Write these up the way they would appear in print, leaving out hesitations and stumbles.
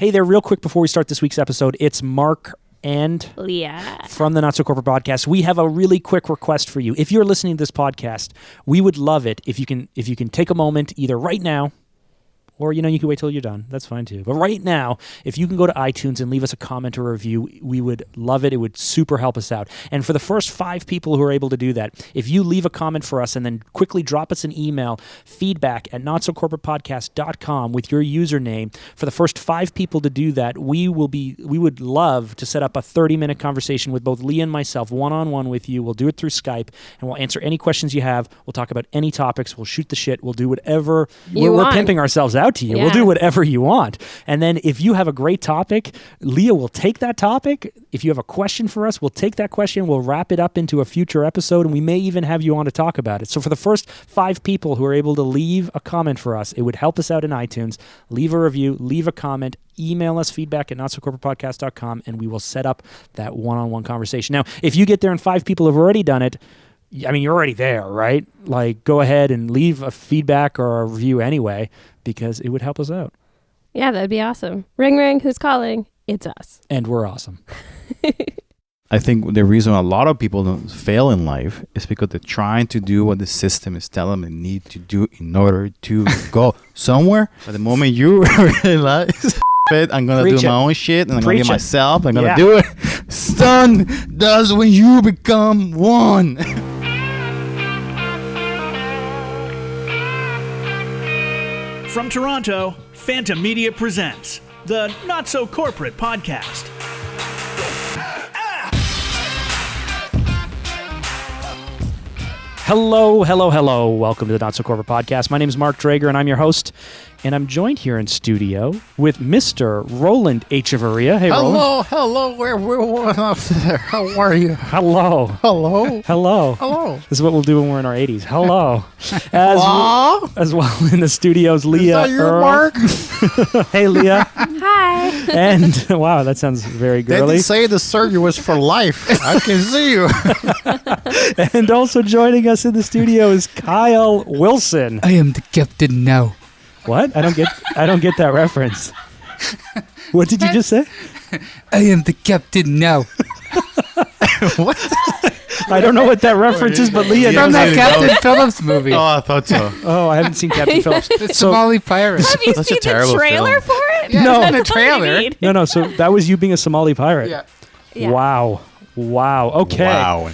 Hey there, real quick before we start this week's episode, it's Mark and Leah from the Not So Corporate Podcast. We have a really quick request for you. If you're listening to this podcast, we would love it if you can take a moment either right now, or, you can wait till you're done. That's fine, too. But right now, if you can go to iTunes and leave us a comment or a review, we would love it. It would super help us out. And for the first 5 people who are able to do that, if you leave a comment for us and then quickly drop us an email, feedback@notsocorporatepodcast.com with your username, for the first 5 people to do that, we would love to set up a 30-minute conversation with both Leah and myself, one-on-one with you. We'll do it through Skype, and we'll answer any questions you have. We'll talk about any topics. We'll shoot the shit. We'll do whatever. We're pimping ourselves out to you. Yeah. We'll do whatever you want. And then if you have a great topic, Leah will take that topic. If you have a question for us, we'll take that question. We'll wrap it up into a future episode, and we may even have you on to talk about it. So for the first 5 people who are able to leave a comment for us, it would help us out in iTunes. Leave a review, leave a comment, email us feedback@notsocorporatepodcast.com, and we will set up that one-on-one conversation. Now, if you get there and 5 people have already done it, I mean, you're already there, right? Like, go ahead and leave a feedback or a review anyway, because it would help us out. Yeah, that'd be awesome. Ring, ring, who's calling? It's us. And we're awesome. I think the reason a lot of people don't fail in life is because they're trying to do what the system is telling them they need to do in order to go somewhere. But the moment you realize, I'm going to do my own shit and I'm going to get myself, I'm going to do it. Son, that's when you become one. From Toronto, Phanta Media presents the Not So Corporate Podcast. Hello. Welcome to the Not So Corporate Podcast. My name is Mark Drager, and I'm your host. And I'm joined here in studio with Mr. Roland Echeverria. Hey, Roland. Hello, everyone up there. How are you? Hello. This is what we'll do when we're in our 80s. Hello. As well in the studios, Leah. Is that your Mark? Hey, Leah. Hi. And, wow, that sounds very girly. They didn't say the surgery was for life. I can see you. And also joining us in the studio is Kyle Wilson. I am the captain now. What? I don't get that reference. What did you just say? I am the captain now. What? I don't know what that reference is, but Leah from knows that Captain Phillips movie. Oh, I thought so. Oh, I haven't seen Captain Phillips. The Somali pirate. Have you seen the trailer for it? Yeah, No. the trailer. No. So that was you being a Somali pirate. Yeah. Wow. Okay. Wow.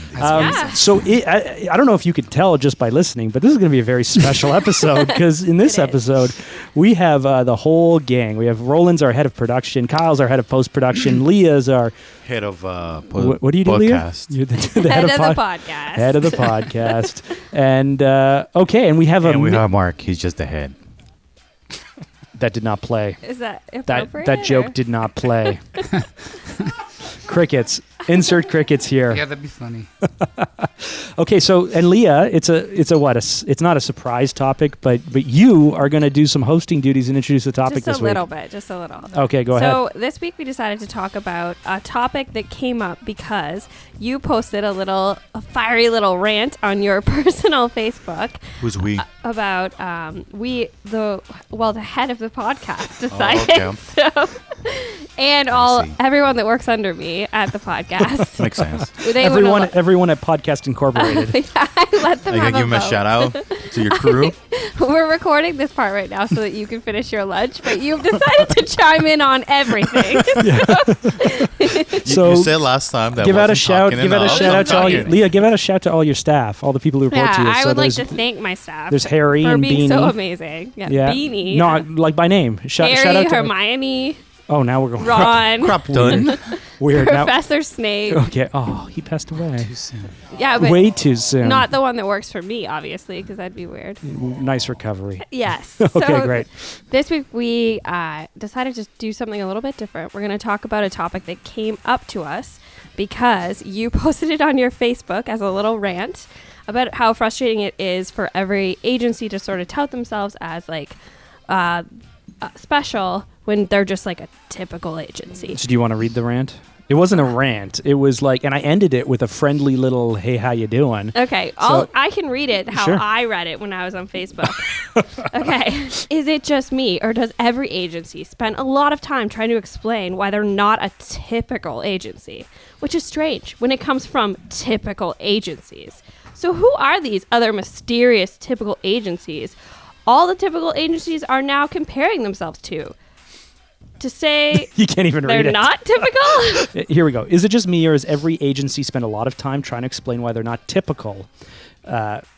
So I don't know if you could tell just by listening, but this is going to be a very special episode because in this episode we have the whole gang. We have Roland's our head of production, Kyle's our head of post production, Leah's our Head of what do you do, podcast. Leah? You're the Head of the podcast. Head of the podcast. And okay, and we have we have Mark. He's just the head. That did not play. Is that appropriate? That joke did not play. Crickets. Insert crickets here. Yeah, that'd be funny. Okay, so and Leah, it's not a surprise topic, but you are going to do some hosting duties and introduce the topic this week. Just a little. Okay, go ahead. So this week we decided to talk about a topic that came up because you posted a fiery little rant on your personal Facebook. Who's we? About the head of the podcast decided. Oh, okay. So, and everyone that works under me at the podcast. Makes sense. Everyone at Podcast Incorporated. Yeah, I let them I have gotta give him a shout out to your crew. We're recording this part right now so that you can finish your lunch, but you've decided to chime in on everything. So you said last time that give out a shout out to all Leah. Give out a shout to all your staff, all the people who report to you. I would like to thank my staff. There's Harry for and being Beanie. so amazing. Yeah, Beanie. No, like by name. Shout Harry, out to Hermione. Oh, now we're going. Ron. Crupton. Weird. Professor Snape. Okay. Oh, he passed away. Too soon. Yeah, but way too soon. Not the one that works for me, obviously, because that'd be weird. Nice recovery. Yes. Okay, so great. This week we decided to do something a little bit different. We're going to talk about a topic that came up to us because you posted it on your Facebook as a little rant about how frustrating it is for every agency to sort of tout themselves as like special when they're just like a typical agency. So do you want to read the rant? It wasn't a rant. It was like, and I ended it with a friendly little, "Hey, how you doing?" Okay, I can read it how Sure. I read it when I was on Facebook. Okay. Is it just me, or does every agency spend a lot of time trying to explain why they're not a typical agency? Which is strange when it comes from typical agencies. So who are these other mysterious typical agencies all the typical agencies are now comparing themselves to say You can't even read they're it. not typical? Here we go. Is it just me, or does every agency spend a lot of time trying to explain why they're not typical?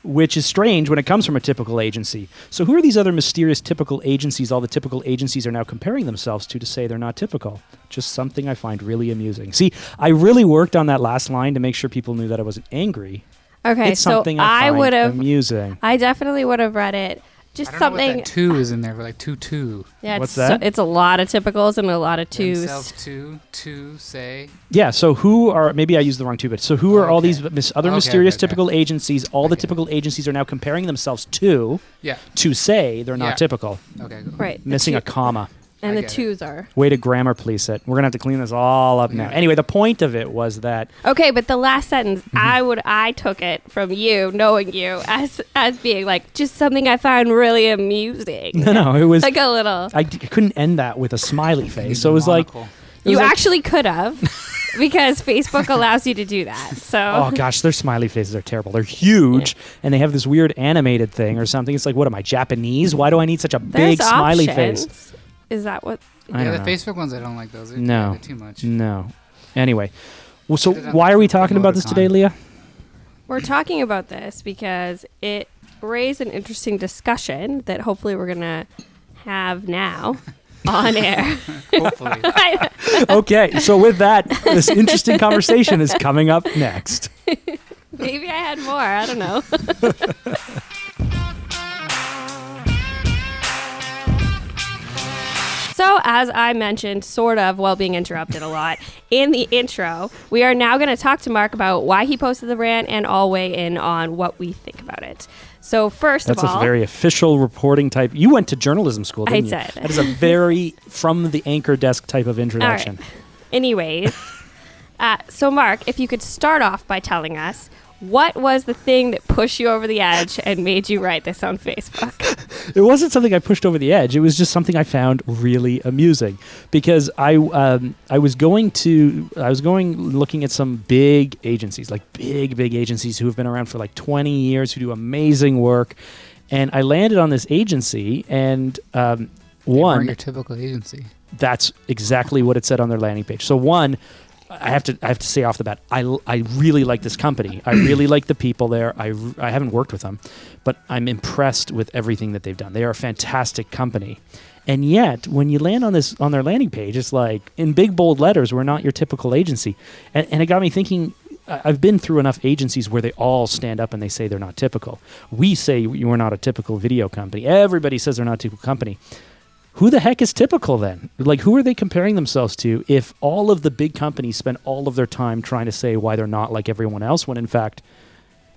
Which is strange when it comes from a typical agency. So who are these other mysterious typical agencies all the typical agencies are now comparing themselves to say they're not typical? Just something I find really amusing. See, I really worked on that last line to make sure people knew that I wasn't angry. Okay, It's so something I find would have, amusing. I definitely would have read it. Just I don't know what something. that two is in there, but like two. Yeah, What's it's that? it's a lot of typicals and a lot of twos. Themselves two, say. Yeah, so who are, maybe I used the wrong two, but so who are all Okay. these other Okay, mysterious okay. typical agencies, all the Okay. typical agencies are now comparing themselves to Yeah. say they're not Yeah. typical. Okay. Cool. Right. the Missing a two- comma. And I the get it. twos are. Way to grammar police it. We're going to have to clean this all up now. Yeah. Anyway, the point of it was that Okay, but the last sentence, Mm-hmm. I took it from you, knowing you, as being like just something I found really amusing. no, it was Like a little. I couldn't end that with a smiley face. Needs So a it was like monocle. it was You like- actually could have, because Facebook allows you to do that. So. Oh gosh, their smiley faces are terrible. They're huge and they have this weird animated thing or something. It's like, what am I, Japanese? Why do I need such a There's big smiley options. face? Is that what? I Yeah, don't the know. Facebook ones, I don't like those. No. They're too much. No. Anyway, well, so Put it on why are we the talking about this today, emoticon. Leah? We're talking about this because it raised an interesting discussion that hopefully we're going to have now on air. Hopefully. Okay, so with that, this interesting conversation is coming up next. Maybe I had more. I don't know. So, as I mentioned, sort of, while being interrupted a lot, in the intro, we are now going to talk to Mark about why he posted the rant and all weigh in on what we think about it. So, first That's of a all, very official reporting type. You went to journalism school, I didn't you? did. That is a very from the anchor desk type of all introduction. right. Anyways, so Mark, if you could start off by telling us what was the thing that pushed you over the edge and made you write this on Facebook? It wasn't something I pushed over the edge. It was just something I found really amusing because I was going looking at some big agencies, like big agencies who have been around for like 20 years, who do amazing work, and I landed on this agency, and They weren't one, your typical agency. that's exactly what it said on their landing page. So one, I have to say off the bat, I really like this company. I really like the people there. I haven't worked with them, but I'm impressed with everything that they've done. They are a fantastic company. And yet, when you land on their landing page, it's like in big bold letters, "We're not your typical agency," and it got me thinking. I've been through enough agencies where they all stand up and they say they're not typical. We say you are not a typical video company. Everybody says they're not a typical company. Who the heck is typical then? Like, who are they comparing themselves to if all of the big companies spend all of their time trying to say why they're not like everyone else, when in fact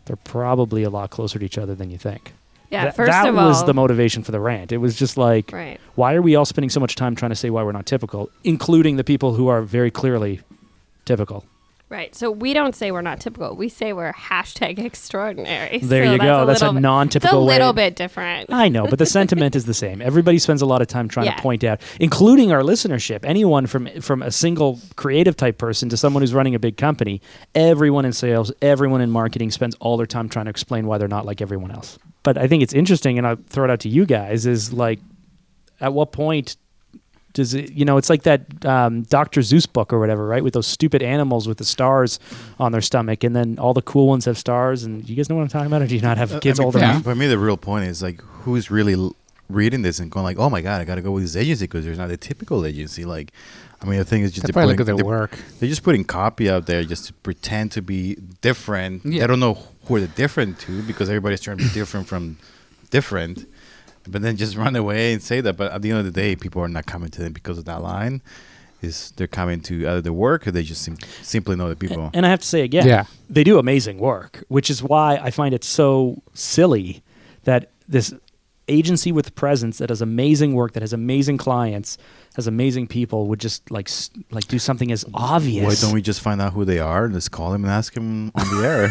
they're probably a lot closer to each other than you think? Yeah, That- first that of all, was the motivation for the rant. It was just like, right. why are we all spending so much time trying to say why we're not typical, including the people who are very clearly typical? Right. So we don't say we're not typical. We say we're #extraordinary. There So you go. That's a little bit- non-typical It's a way. little bit different. I know, but the sentiment is the same. Everybody spends a lot of time trying Yeah. to point out, including our listenership, anyone from a single creative type person to someone who's running a big company. Everyone in sales, everyone in marketing spends all their time trying to explain why they're not like everyone else. But I think it's interesting, and I'll throw it out to you guys, is like, at what point does it, it's like that Dr. Zeus book or whatever, right? With those stupid animals with the stars on their stomach, and then all the cool ones have stars. And you guys know what I'm talking about, or do you not have kids I mean, older? for, than me, for me, the real point is like, who's really reading this and going like, oh my god, I got to go with this agency because there's not a typical agency. Like, I mean, the thing is just They probably look at their work. they're just putting copy out there just to pretend to be different. Yeah. They don't know who they're different to because everybody's trying to be different from different. But then just run away and say that. But at the end of the day, people are not coming to them because of that line. They're coming to either the work or they just simply know the people. And I have to say again, Yeah. they do amazing work, which is why I find it so silly that this agency with presence that does amazing work, that has amazing clients, has amazing people, would just like do something as obvious. Why don't we just find out who they are and just call them and ask them on the air?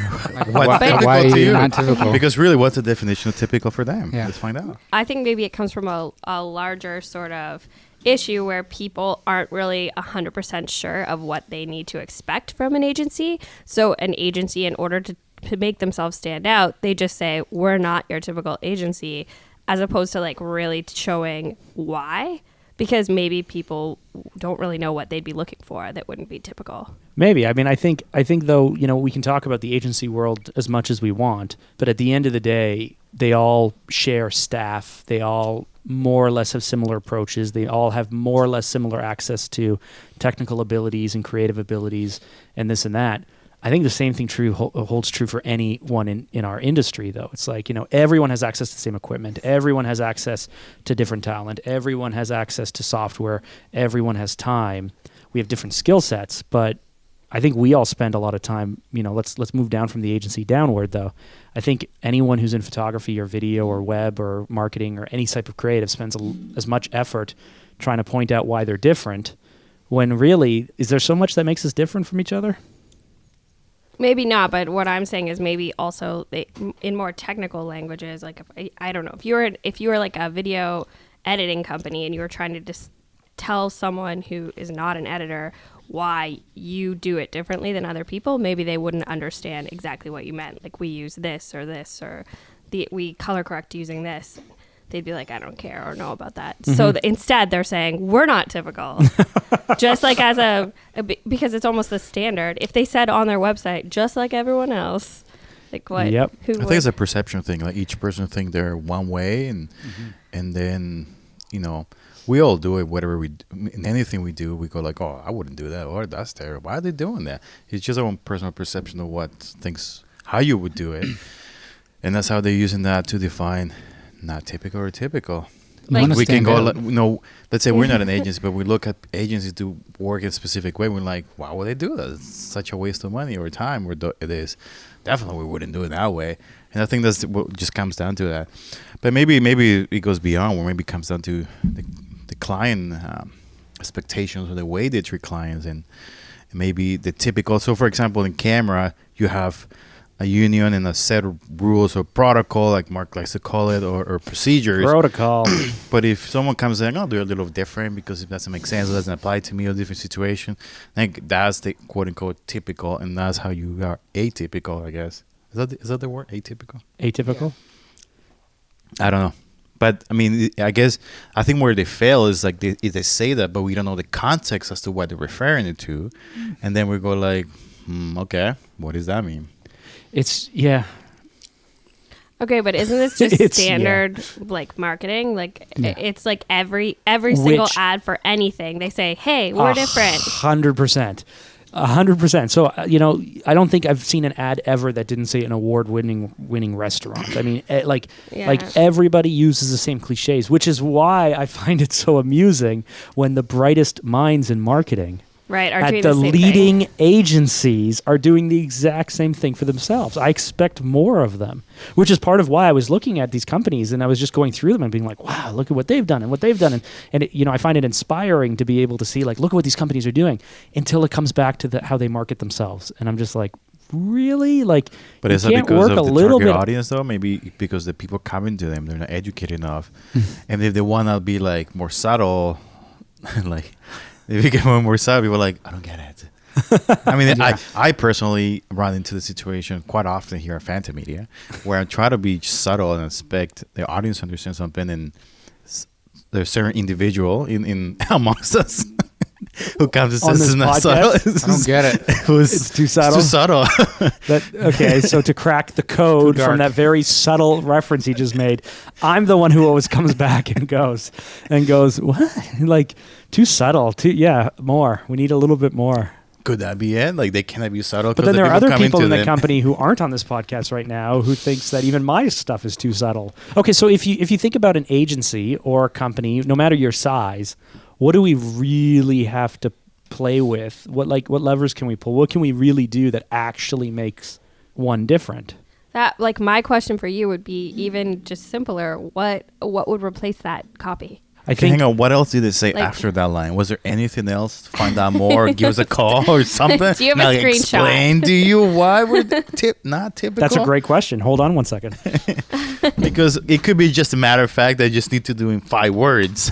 Why typical are to you you? not typical? Because really, what's the definition of typical for them? Yeah. Let's find out. I think maybe it comes from a larger sort of issue where people aren't really 100% sure of what they need to expect from an agency. So an agency, in order to make themselves stand out, they just say, we're not your typical agency, as opposed to like really showing why. Because maybe people don't really know what they'd be looking for that wouldn't be typical. Maybe. I mean, I think though, you know, we can talk about the agency world as much as we want, but at the end of the day, they all share staff. They all more or less have similar approaches. They all have more or less similar access to technical abilities and creative abilities and this and that. I think the same thing holds true for anyone in our industry, though. It's like, you know, everyone has access to the same equipment. Everyone has access to different talent. Everyone has access to software. Everyone has time. We have different skill sets, but I think we all spend a lot of time, you know, let's move down from the agency downward, though. I think anyone who's in photography or video or web or marketing or any type of creative spends as much effort trying to point out why they're different, when really, is there so much that makes us different from each other? Maybe not, but what I'm saying is maybe also in more technical languages, like I don't know, if you were like a video editing company and you were trying to just tell someone who is not an editor why you do it differently than other people, maybe they wouldn't understand exactly what you meant. Like, we use this, or we color correct using this. They'd be like, I don't care or know about that. Mm-hmm. So instead, they're saying, we're not typical. Just like because it's almost the standard. If they said on their website, just like everyone else, like what? Yep. I think it's a perception thing. Like, each person think they're one way, and then, you know, we all do it. Whatever we do, in anything we do, we go like, oh, I wouldn't do that, or that's terrible. Why are they doing that? It's just our own personal perception of how you would do it, and that's how they're using that to define not typical or typical. Like, we can go, let's say we're not an agency, but we look at agencies do work in a specific way. We're like, why would they do that? It's such a waste of money or time. It is. Definitely we wouldn't do it that way. And I think that's what just comes down to that. But maybe it goes beyond, or maybe it comes down to the client expectations, or the way they treat clients, and maybe the typical. So, for example, in camera, you have a union and a set of rules or protocol, like Mark likes to call it, or procedures. Protocol. But if someone comes in, I'll do it a little different because it doesn't make sense, it doesn't apply to me, or a different situation, I think that's the quote unquote typical, and that's how you are atypical, I guess. Is that the word? Atypical? Atypical? I don't know. But I mean, I think where they fail is like they say that, but we don't know the context as to what they're referring it to. And then we go like, okay, what does that mean? Okay, but isn't this just standard like marketing? Like it's like every single ad for anything, they say, "Hey, we're different." 100%. 100%. So, you know, I don't think I've seen an ad ever that didn't say an award-winning restaurant. I mean, like everybody uses the same cliches, which is why I find it so amusing when the brightest minds in marketing are doing the same leading thing. Agencies are doing the exact same thing for themselves. I expect more of them, which is part of why I was looking at these companies and I was just going through them and being like, wow, look at what they've done and what they've done. And it, you know, I find it inspiring to be able to see, like, look at what these companies are doing, until it comes back to how they market themselves. And I'm just like, really? Like, but is that because of the target audience, though? Maybe because the people coming to them, they're not educated enough. And if they want to be like more subtle, like, if you get more subtle, people are like, I don't get it. I mean, I personally run into the situation quite often here at Phanta Media, where I try to be subtle and expect the audience to understand something, and there's a certain individual in amongst us who comes and says it's not subtle. I don't get it. It's too subtle. It's too subtle. Okay, so to crack the code from that very subtle reference he just made, I'm the one who always comes back and goes, what? Like, too subtle. More. We need a little bit more. Could that be it? Like, they cannot be subtle. But then there are other people in the company who aren't on this podcast right now who thinks that even my stuff is too subtle. Okay, so if you think about an agency or a company, no matter your size, what do we really have to play with? What levers can we pull? What can we really do that actually makes one different? That like my question for you would be even just simpler. What would replace that copy? I Okay, think hang on. What else did they say Like- after that line? Was there anything else to find out more? Give us a call or something? Do you have a Now, screenshot? Explain to you why we're not typical? that's a great question. Hold on one second. Because it could be just a matter of fact that I just need to do in 5 words.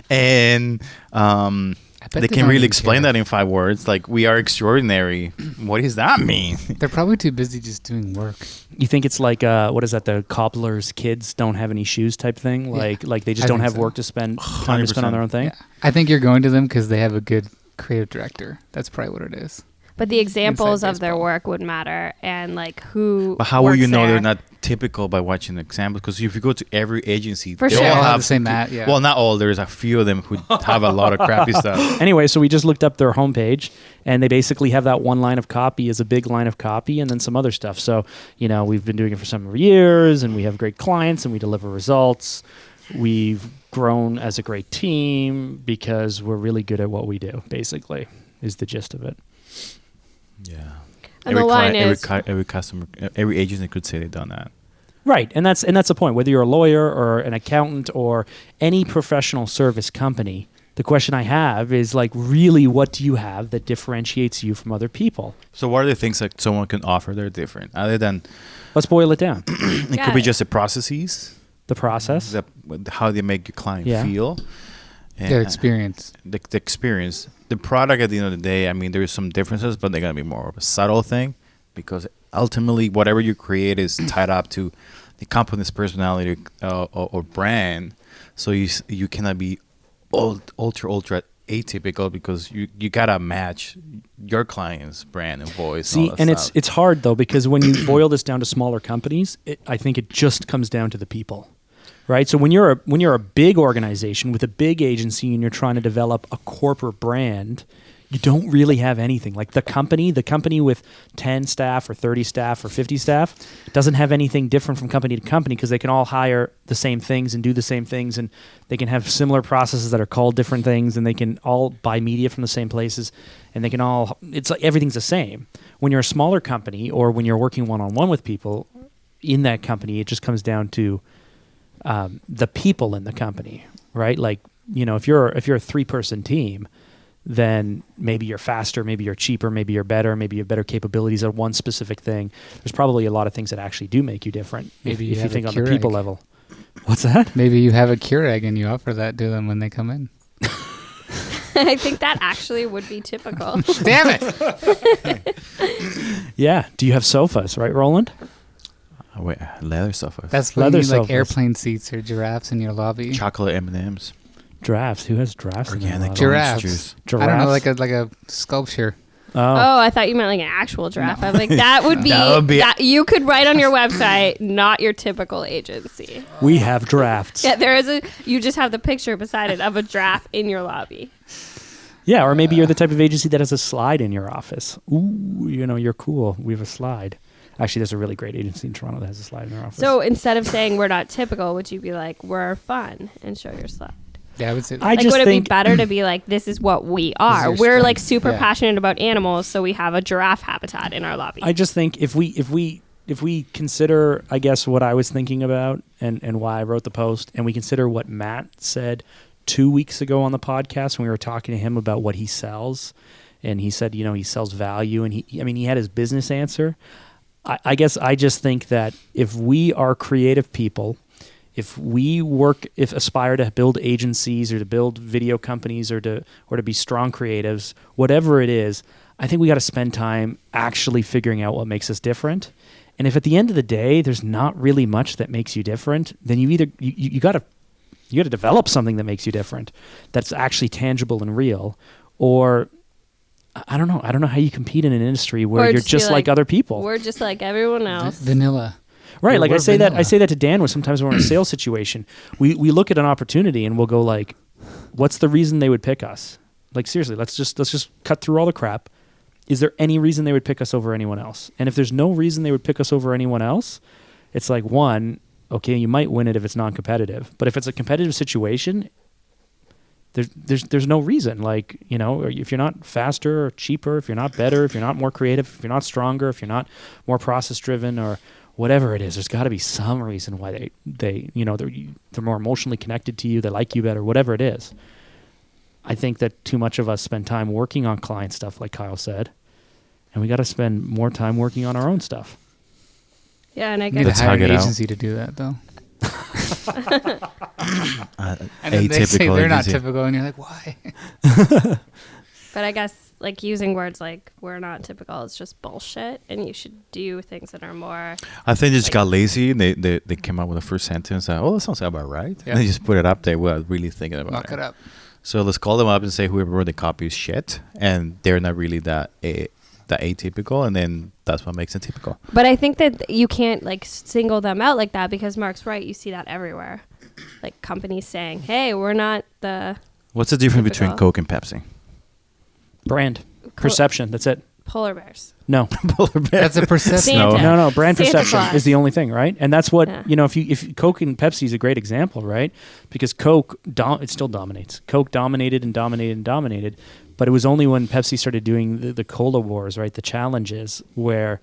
And bet they they can don't really even explain care. that in 5 words. Like, we are extraordinary. What does that mean? They're probably too busy just doing work. You think it's like what is that? The cobbler's kids don't have any shoes type thing. Yeah, Like they just I don't think have so. work to spend time to spend on their own thing. Yeah. I think you're going to them because they have a good creative director. That's probably what it is. But the examples Inside of their baseball. work would matter, and like who. But how will you works know there. they're not typical by watching the examples? Because if you go to every agency, For they sure. all They all have have the same mat, yeah. Well, not all. There's a few of them who have a lot of crappy stuff. Anyway, so we just looked up their homepage, and they basically have that one line of copy as a big line of copy, and then some other stuff. So, we've been doing it for several years, and we have great clients, and we deliver results. We've grown as a great team because we're really good at what we do, basically, is the gist of it. Yeah. And the line is- every customer, every agent could say they've done that. Right, and that's the point. Whether you're a lawyer or an accountant or any professional service company, the question I have is like, really, what do you have that differentiates you from other people? So what are the things that someone can offer that are different? Other than Let's boil it down. it Got could be it. just the processes, The process. how they make your client Yeah. feel, and Their experience. the experience. The product at the end of the day, I mean, there is some differences, but they're going to be more of a subtle thing because ultimately whatever you create is tied up to the company's personality or brand. So you cannot be ultra atypical because you got to match your client's brand and voice. See, and all that and stuff. it's hard though because when you boil this down to smaller companies, I think it just comes down to the people, right? So when you're a big organization with a big agency and you're trying to develop a corporate brand, you don't really have anything. Like the company with 10 staff or 30 staff or 50 staff doesn't have anything different from company to company because they can all hire the same things and do the same things and they can have similar processes that are called different things and they can all buy media from the same places and they can all, it's like everything's the same. When you're a smaller company or when you're working one-on-one with people in that company, it just comes down to the people in the company, right? Like, if you're a 3-person team, then maybe you're faster, maybe you're cheaper, maybe you're better, maybe you have better capabilities at one specific thing. There's probably a lot of things that actually do make you different Maybe if you you have think a on the Keurig. people level. What's that? Maybe you have a Keurig and you offer that to them when they come in. I think that actually would be typical. Damn it! Yeah. Do you have sofas, right, Roland? Oh, wait, leather stuff. That's when Leather you need, like sofas. airplane seats or giraffes in your lobby. Chocolate M&Ms, Drafts. Who has drafts? in their organic lobby? orange Giraffes. juice. Giraffes? I don't know, like a sculpture. Oh. Oh, I thought you meant like an actual giraffe. I was like, that would be, That would be- that you could write on your website, not your typical agency. We have drafts. Yeah, there is you just have the picture beside it of a giraffe in your lobby. Yeah, or maybe you're the type of agency that has a slide in your office. Ooh, you're cool. We have a slide. Actually, there's a really great agency in Toronto that has a slide in their office. So instead of saying we're not typical, would you be like, we're fun and show your slide? Yeah, I would say that. I Like, just would it think be better to be like, this is what we are? your We're like strength. super Yeah. passionate about animals, so we have a giraffe habitat in our lobby. I just think if we consider, I guess, what I was thinking about and why I wrote the post, and we consider what Matt said 2 weeks ago on the podcast when we were talking to him about what he sells, and he said, he sells value, and he had his business answer. I guess I just think that if we are creative people, if we aspire to build agencies or to build video companies or to be strong creatives, whatever it is, I think we got to spend time actually figuring out what makes us different. And if at the end of the day there's not really much that makes you different, then you got to develop something that makes you different, that's actually tangible and real, or I don't know how you compete in an industry where Or you're just be just like other people. We're just like everyone else. Vanilla. Right, Yeah, like I we're say vanilla. that to Dan when sometimes we're in a sales situation. We look at an opportunity and we'll go like, what's the reason they would pick us? Like seriously, let's just cut through all the crap. Is there any reason they would pick us over anyone else? And if there's no reason they would pick us over anyone else, it's like, one, okay, you might win it if it's non-competitive. But if it's a competitive situation, there's no reason. Like, if you're not faster or cheaper, if you're not better, if you're not more creative, if you're not stronger, if you're not more process driven or whatever it is, there's got to be some reason why they're more emotionally connected to you. They like you better, whatever it is. I think that too much of us spend time working on client stuff, like Kyle said, and we got to spend more time working on our own stuff. Yeah, and I You need guess to hire an hug it out. agency to do that, though. And then they say Atypical they're not agency. typical, and you're like, why? But I guess like using words like "we're not typical" is just bullshit, and you should do things that are more. I think they just got lazy. And they came up with the first sentence. Like, oh, that sounds about right. Yeah. And they just put it up there without really thinking about Knock it up. So let's call them up and say whoever wrote the copy is shit, and they're not really that atypical, and then that's what makes it typical. But I think that you can't like single them out like that because Mark's right. You see that everywhere, like companies saying, "Hey, we're not the What's the difference between Typical. Coke and Pepsi? Brand perception. That's it. polar bears." No, That's a perception. Santa. no. Brand Santa perception Claus. is the only thing, right? And that's what Yeah. If Coke and Pepsi is a great example, right? Because Coke it still dominates. Coke dominated and dominated and dominated, but it was only when Pepsi started doing the cola wars, right? The challenges where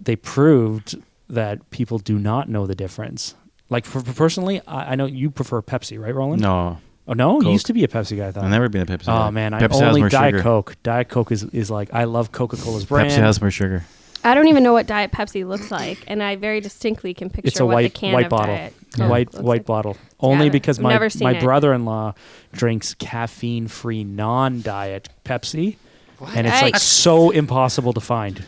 they proved that people do not know the difference. Like personally, I know you prefer Pepsi, right, Roland? No, Oh no, you Coke. used to be a Pepsi guy. I thought. I've never been a Pepsi. guy. Oh man, I Pepsi has only more Diet sugar. Coke. Diet Coke is like I love Coca-Cola's brand. Pepsi has more sugar. I don't even know what Diet Pepsi looks like, and I very distinctly can picture It's a what white the can white of bottle, Diet Coke white looks white like. bottle. Only Yeah, because I've my never seen my it. brother-in-law drinks caffeine-free non-diet Pepsi, and it's Hey. like so impossible to find.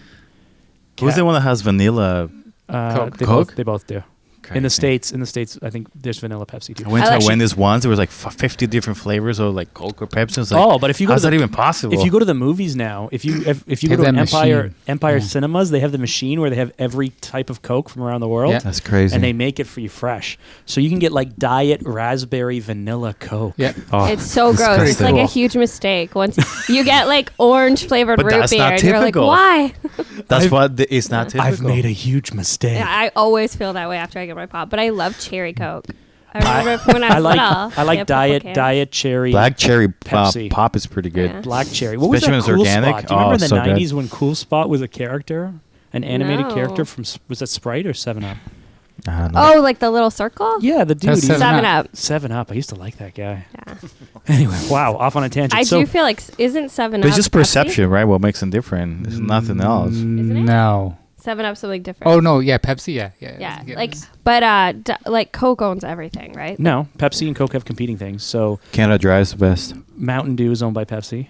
Who's the one that has vanilla? Coke. They both do. In the states, I think there's vanilla Pepsi too. I went I to like- Wendy's once. There was like 50 different flavors of like Coke or Pepsi. It's like, Oh, but if you go how's to that the, even possible? if you go to the movies now, if you go They to have an that Empire machine. Yeah. Cinemas, they have the machine where they have every type of Coke from around the world. Yeah. That's crazy. And they make it for you fresh. So you can get like diet raspberry vanilla Coke. Yeah. Oh, It's so that's gross. crazy. It's like a Cool. huge mistake. Once you get like orange flavored But root that's beer, not and you're like, typical. why? That's what it's not typical. I've made a huge mistake. Yeah, I always feel that way after I get my pop. But I love cherry Coke. I remember from when I I was like little. I like they had purple cans. diet cherry Black cherry Pepsi. pop is pretty good. Yeah. black cherry. What was Especially that when Cool it's organic. Spot? Do you remember Oh, the so good. 90s when Cool Spot was a character? An animated No. character from was that Sprite or 7-Up? I don't know. Oh, like the little circle? Yeah, the dude. That's he's 7 Up. 7-Up. I used to like that guy. Yeah. Anyway, wow, off on a tangent. I so do feel like isn't 7 But Up it's just Pepsi? perception, right? What makes them different? It's nothing else. Isn't it? No. 7 Up something different. Oh no, yeah, Pepsi, yeah. Yeah, Yeah, like but like Coke owns everything, right? no, Pepsi and Coke have competing things. So Canada Dry is the best, Mountain Dew is owned by Pepsi.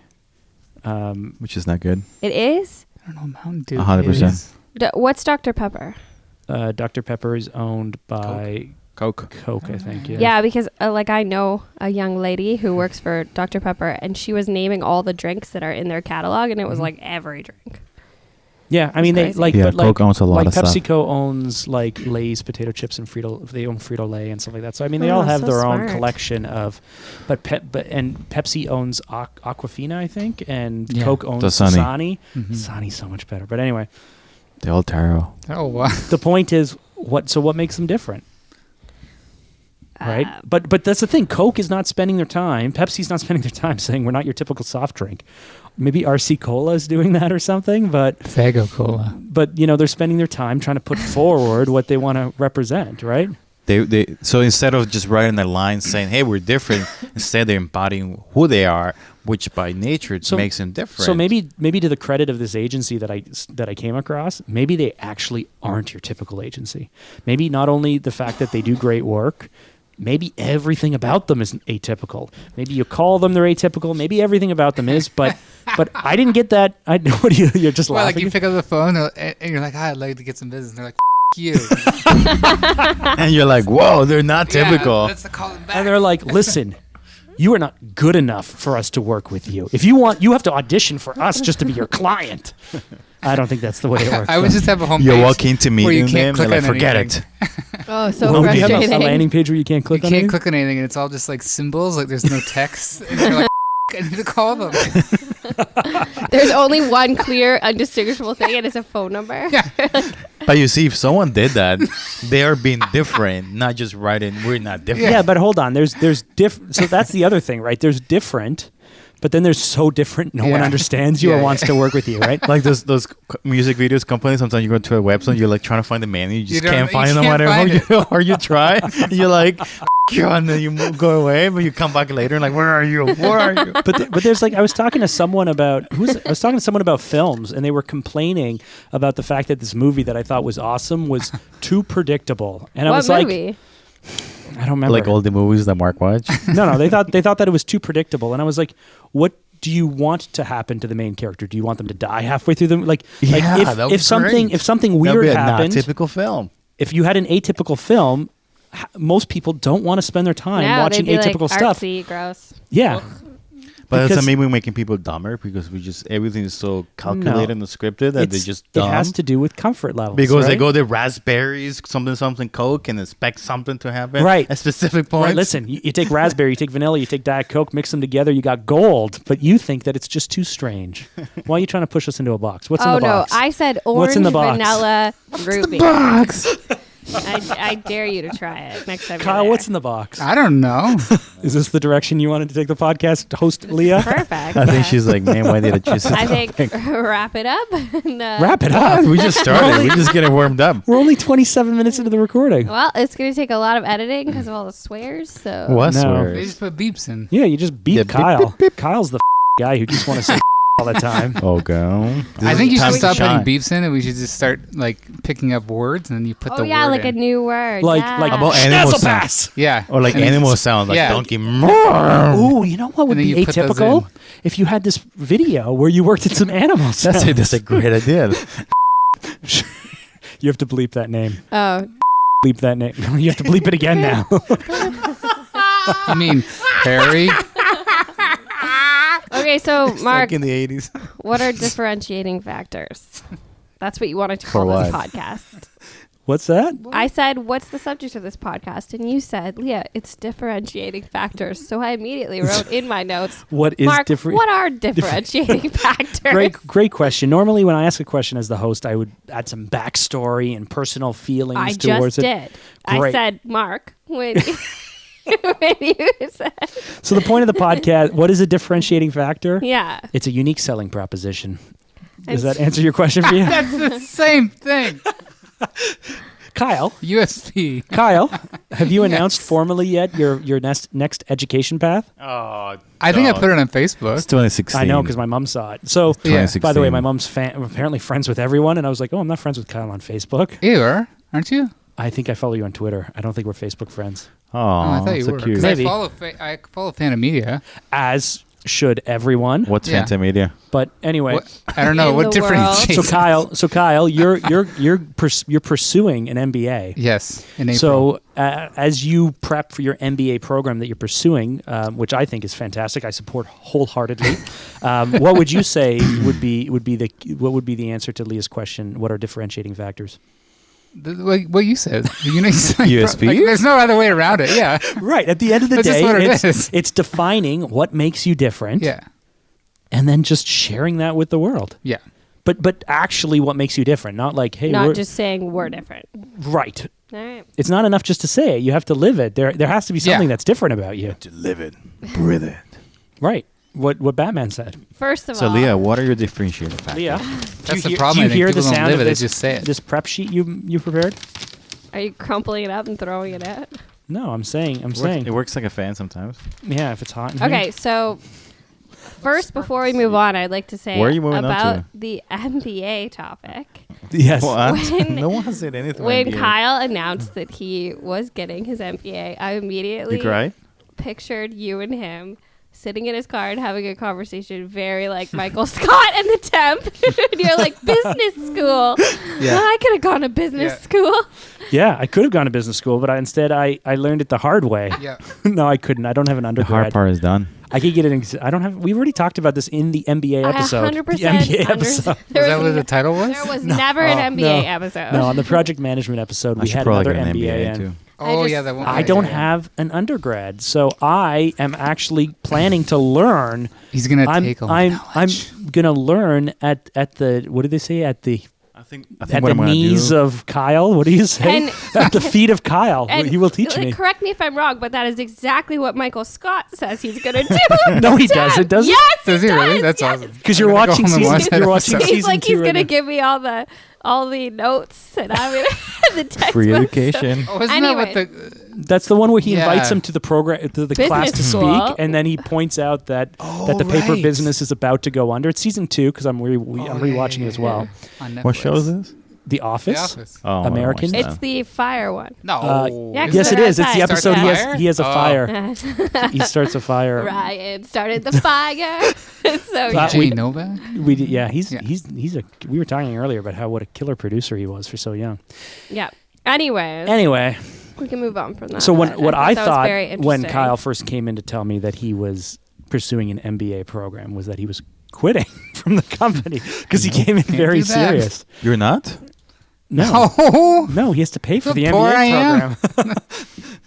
which is not good. It is. I don't know, Mountain Dew. 100%. is- What's Dr Pepper? Dr. Pepper is owned by Coke. Coke, I think. Yeah. Yeah, because like I know a young lady who works for Dr Pepper, and she was naming all the drinks that are in their catalog, and it was like every drink. Yeah, I mean they crazy. like Yeah, but like Coke owns a lot like of stuff. PepsiCo owns like Lay's potato chips and Frito. They own Frito Lay and stuff like that. So I mean they Oh, all have so their own smart. collection of, but Pepsi owns Aquafina, I think, and Yeah. Coke owns Dasani. Dasani. Mhm. Dasani's so much better. But anyway, They're all terrible. Oh wow. the point is what makes them different, right? Uh, But that's the thing. Coke is not spending their time. Pepsi's not spending their time saying we're not your typical soft drink. Maybe RC Cola is doing that or something, but Fago Cola. they're spending their time trying to put forward what they want to represent, right? They so instead of just writing a line saying, "Hey, we're different," instead they're embodying who they are, which by nature So- makes them different. So maybe to the credit of this agency that I came across, maybe they actually aren't your typical agency. Maybe not only the fact that they do great work, maybe everything about them is atypical. Maybe you call them they're atypical. Maybe everything about them is, but I didn't get that. What are you're just Well, like laughing. you pick up the phone and you're like, "Hi, I'd like to get some business." And they're like, "You." and you're like, "Whoa, they're not typical." Yeah, let's call them back. and they're like, listen. You are not good enough for us to work with you. If you want, you have to audition for us just to be your client. I don't think that's the way it works. I would just have a homepage. You walk into where you meeting can't them, they're click like, on "Forget anything. it." Oh, so Well, do you have a frustrating. landing page where you can't You click on can't anything? click on anything, and it's all just like symbols. Like there's no text. And you're like, I need to call them. There's only one clear, undistinguishable thing, and it's a phone number. Yeah. But you see, if someone did that, they are being different, not just writing, "We're not different." Yeah, but hold on. There's different. So that's the other thing, right? There's different, but then they're so different. No one Yeah. understands you or Yeah, wants to work with you, right? Like those music videos companies. Sometimes you go to a website, you're like trying to find the menu, you just You can't don't- find you them. can't Whatever, find or you try, you're like, you, and then you go away, but you come back later and like, where are you? Where are you? But there's like I was talking to someone about films, and they were complaining about the fact that this movie that I thought was awesome was too predictable, and I What was movie? like, I don't remember. Like all the movies that Mark watched. No, they thought that it was too predictable, and I was like, what do you want to happen to the main character? Do you want them to die halfway through them? Like Yeah, that would be if something great. weird That'd be a happened, typical film. if you had an atypical film, most people don't want to spend their time No, watching they'd be atypical like, stuff. artsy, gross. Yeah. But Because- doesn't mean we're making people dumber because we just everything is so calculated and scripted that they're just dumb. It has to do with comfort levels. because they right? go the raspberries, something Coke, and expect something to happen. Right. At specific points. Right, listen, you take raspberry, you take vanilla, you take Diet Coke, mix them together, you got gold, but you think that it's just too strange. Why are you trying to push us into a box? What's in Oh the no, box? I said What's orange, in the box? vanilla, ruby. Box. I dare you to try it next time. Kyle, what's in the box? I don't know. Is this the direction you wanted to take the podcast, host Leah? Perfect. I think she's like, man, why did I choose this I think topic? wrap it up. And, Wrap it up. We just started. We're just getting warmed up. We're only 27 minutes into the recording. Well, it's going to take a lot of editing because of all the swears. So What No. swears? They just put beeps in. Yeah, you just beat Yeah, beep, Kyle. beep, beep. Kyle's the guy who just want to say all the time. Oh, go. I think you should stop shine. putting beeps in, and we should just start like picking up words, and then you put oh the yeah, word like a in. new word. Like yeah. about animal sounds. Schnazzelpass. Yeah, Or like And then- animal sounds, like yeah. donkey. Ooh, you know what would And then be you put those atypical? in. If you had this video where you worked in some animals. That's a great idea. You have to bleep that name. Oh, Bleep that name. You have to bleep it again now. I mean, Harry. okay. So Mark, Like in the 80s. what are differentiating factors? That's what you wanted to For call this what? podcast. What's that? I said, "What's the subject of this podcast?" And you said, "Leah, it's differentiating factors." So I immediately wrote in my notes, What is "Mark, different? what are differentiating factors?" Great question. Normally, when I ask a question as the host, I would add some backstory and personal feelings I towards just it. did. I Great. said, "Mark, when when you said, So the point of the podcast, what is a differentiating factor? yeah." It's a unique selling proposition. Does It's- that answer your question for you? That's the same thing. Kyle, USP. Kyle, have you announced formally yet your next education path? Oh, I think I put it on Facebook. It's 2016. I know because my mom saw it. So, Yeah. by the way, 2016. my mom's apparently friends with everyone, and I was like, oh, I'm not friends with Kyle on Facebook. You are, aren't you? I think I follow you on Twitter. I don't think we're Facebook friends. Oh, I thought you so were. cute. 'Cause Maybe. I follow Phanta Media. As should everyone. What's Yeah. Phanta Media? But anyway, What, I don't know In what the world. differentiates. so Kyle, you're pursuing an MBA. Yes, in April. So as you prep for your MBA program that you're pursuing, which I think is fantastic, I support wholeheartedly. What would you say would be the answer to Leah's question? What are differentiating factors? What you said. USP? Like, there's no other way around it. Yeah. Right. At the end of the That's just day, what it is. it's defining what makes you different, Yeah. and then just sharing that with the world. Yeah. But actually, what makes you different? Not like, hey, Not we're just saying we're different. right. All right. It's not enough just to say it. You have to live it. There has to be something Yeah. that's different about you. To live it, breathe it. Right. What Batman said. First of So, all, Leah, what are your differentiating factors? Leah, That's the do problem. you I think hear the people don't sound live of it, they this, just say it. this prep sheet you prepared? are you crumpling it up and throwing it out? No, I'm saying. It works like a fan sometimes. Yeah, if it's hot. In here. Okay, so first, before we move on, I'd like to say Where are you moving on about to? the MBA topic. Yes. What? When- No one has said anything. When NBA. Kyle announced that he was getting his MBA, I immediately You cry? pictured you and him sitting in his car and having a conversation very like Michael Scott and the Temp. And you're like, business school. Yeah. I could have gone to business Yeah. school. Yeah, I could have gone to business school, but instead I learned it the hard way. Yeah. No, I couldn't. I don't have an The undergrad. hard part is done. I could get it. I don't have. We've already talked about this in the MBA episode. I 100% The MBA episode. understand. Was that what the title was? There was never an MBA no. episode. No, on the project management episode, I we should had probably another get an MBA MBA in. too. Oh, just- yeah, that one. I don't have an undergrad, so I am actually planning to learn. He's gonna I'm take all I'm knowledge. gonna learn at the what did they say at the think at what the I'm gonna knees do- of Kyle. What do you say? And- At the feet of Kyle. And He will teach me. Correct me if I'm wrong, but that is exactly what Michael Scott says he's going to do. No, he doesn't, does he? Yes, Does he really? does, That's yes. awesome. Because you're I'm gonna go watching home and watch season. that You're watching episode. He's season like, 2 he's right going to now. give me all the notes, and I'm going to the text. Free education. Oh, isn't Anyway. that what the? That's the one where he invites Yeah. him to the program, to the Business class to school. speak, and then he points out that Oh, the paper right. business is about to go under. It's season 2 because I'm rewatching it as well. On What Netflix. show is this? The The Office. Office. Oh, I wanna American? watch It's that. the fire one. No. Yeah, Yes, it they're is. It's the outside. episode Starts a fire? he has a Oh. fire. He starts a fire. Ryan started the fire. So yeah. we- Jay Novak. We were talking earlier about what a killer producer he was for so young. Yeah. Anyways, Anyway, we can move on from that. so but what I that was thought very when interesting. Kyle first came in to tell me that he was pursuing an MBA program was that he was quitting from the company because he came in Can't very do that. serious. You're not? No, Oh. no, he has to pay for How the poor I MBA program.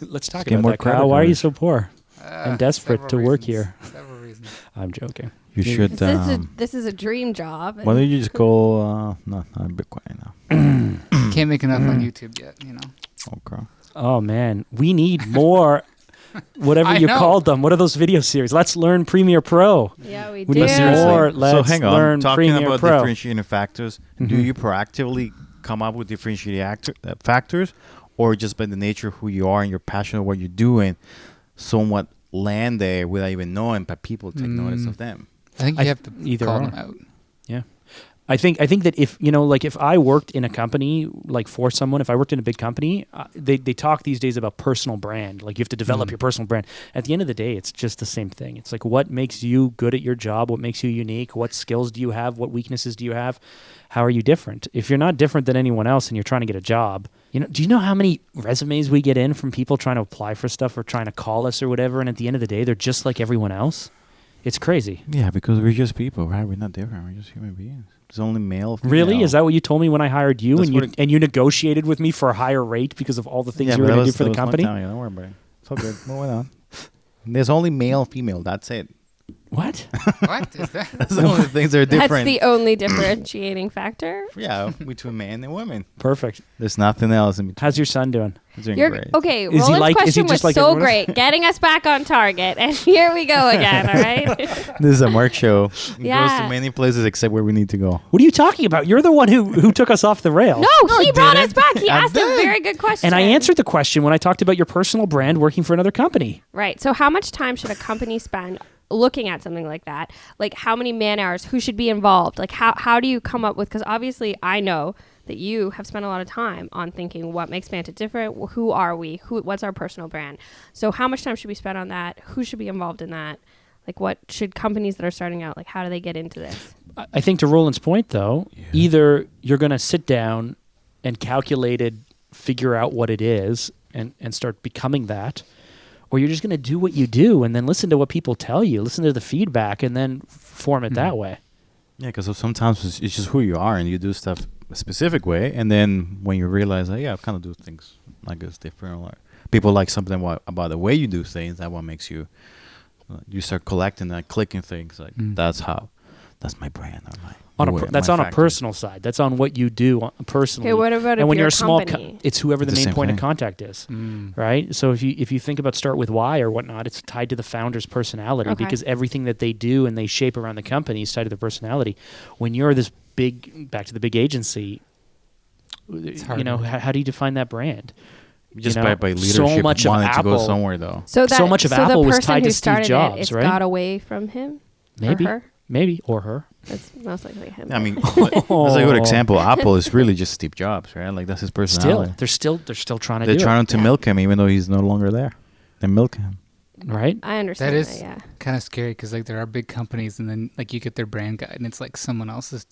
Let's talk Get about more that, Kyle. credit Why are you cards. so poor and desperate to Several work reasons. here? Several reasons. I'm joking. You Yeah. should. This is a dream job. Why don't you just go? No, I'm a bit quiet now. Can't make enough on YouTube yet, you know. Okay. Oh man, we need more. Whatever I you know. called them. What are those video series? Let's learn Premiere Pro. Yeah, we We do. need more. So Let's hang on. learn Talking Premiere about Pro. differentiating factors, do Mhm. you proactively come up with differentiating factors, or just by the nature of who you are and your passion of what you're doing, somewhat land there without even knowing, but people take notice of them? I think I you have to either call or. them out. I think that if if I worked in a company like for someone, if I worked in a big company, they talk these days about personal brand. Like you have to develop your personal brand. At the end of the day, it's just the same thing. It's like what makes you good at your job, what makes you unique, what skills do you have, what weaknesses do you have, how are you different? If you're not different than anyone else and you're trying to get a job, do you know how many resumes we get in from people trying to apply for stuff or trying to call us or whatever? And at the end of the day, they're just like everyone else. It's crazy. Yeah, because we're just people, right? We're not different. We're just human beings. It's only male. Really? female. Is that what you told me when I hired you, That's and what you it- and you negotiated with me for a higher rate because of all the things you were but going to that do for the was company? Don't worry about it. It's all good. Moving on. There's only male, female. That's it. What? What is that? That's the only things that are That's different. the only differentiating factor. Yeah, between men and women. Perfect. There's nothing else in between. How's your son doing? He's doing You're great. okay. Is he Roland's like- is he question was just like so everyone else? great, getting us back on target, and here we go again. All right. This is a Mark show. It goes Yeah. to many places except where we need to go. What are you talking about? You're the one who took us off the rail. No, he brought us back. He I asked a did. very good question. And I answered the question when I talked about your personal brand working for another company. Right. So, how much time should a company spend looking at something like that? Like, how many man hours? Who should be involved? Like, how do you come up with? Because obviously, I know that you have spent a lot of time on thinking what makes Phanta different. Who are we? What's our personal brand? So, how much time should we spend on that? Who should be involved in that? Like, what should companies that are starting out, like, how do they get into this? I think to Roland's point, though, either you're going to sit down and calculated figure out what it is and start becoming that, or you're just going to do what you do and then listen to what people tell you, listen to the feedback, and then form it that way. Yeah, because sometimes it's just who you are and you do stuff a specific way. And then when you realize, I kind of do things like this different. Or people like something about the way you do things. That what makes you, you start collecting and clicking things. Like that's my brand. Or That's on a personal side. That's on what you do personally. Okay, what about and if when you're you're a a small, company? it's whoever the It's the main same point of thing. contact is, right? So if you think about start with why or whatnot, it's tied to the founder's personality Okay. because everything that they do and they shape around the company is tied to their personality. When you're this back to the big agency, harder. how do you define that brand? Just you know, by so leadership much of wanting to go Apple- somewhere though. So So much of the Apple was person tied who to Steve started Jobs, it's right? got away from him. Maybe, Or her. maybe, or her. It's most likely him. I mean, that's a good example. Apple is really just Steve Jobs, right? Like that's his personality. They're still trying to They're do trying to Yeah. milk him even though he's no longer there. They milk him. it, right? I understand That that, is yeah. kind of scary because like there are big companies and then like you get their brand guide and it's like someone else has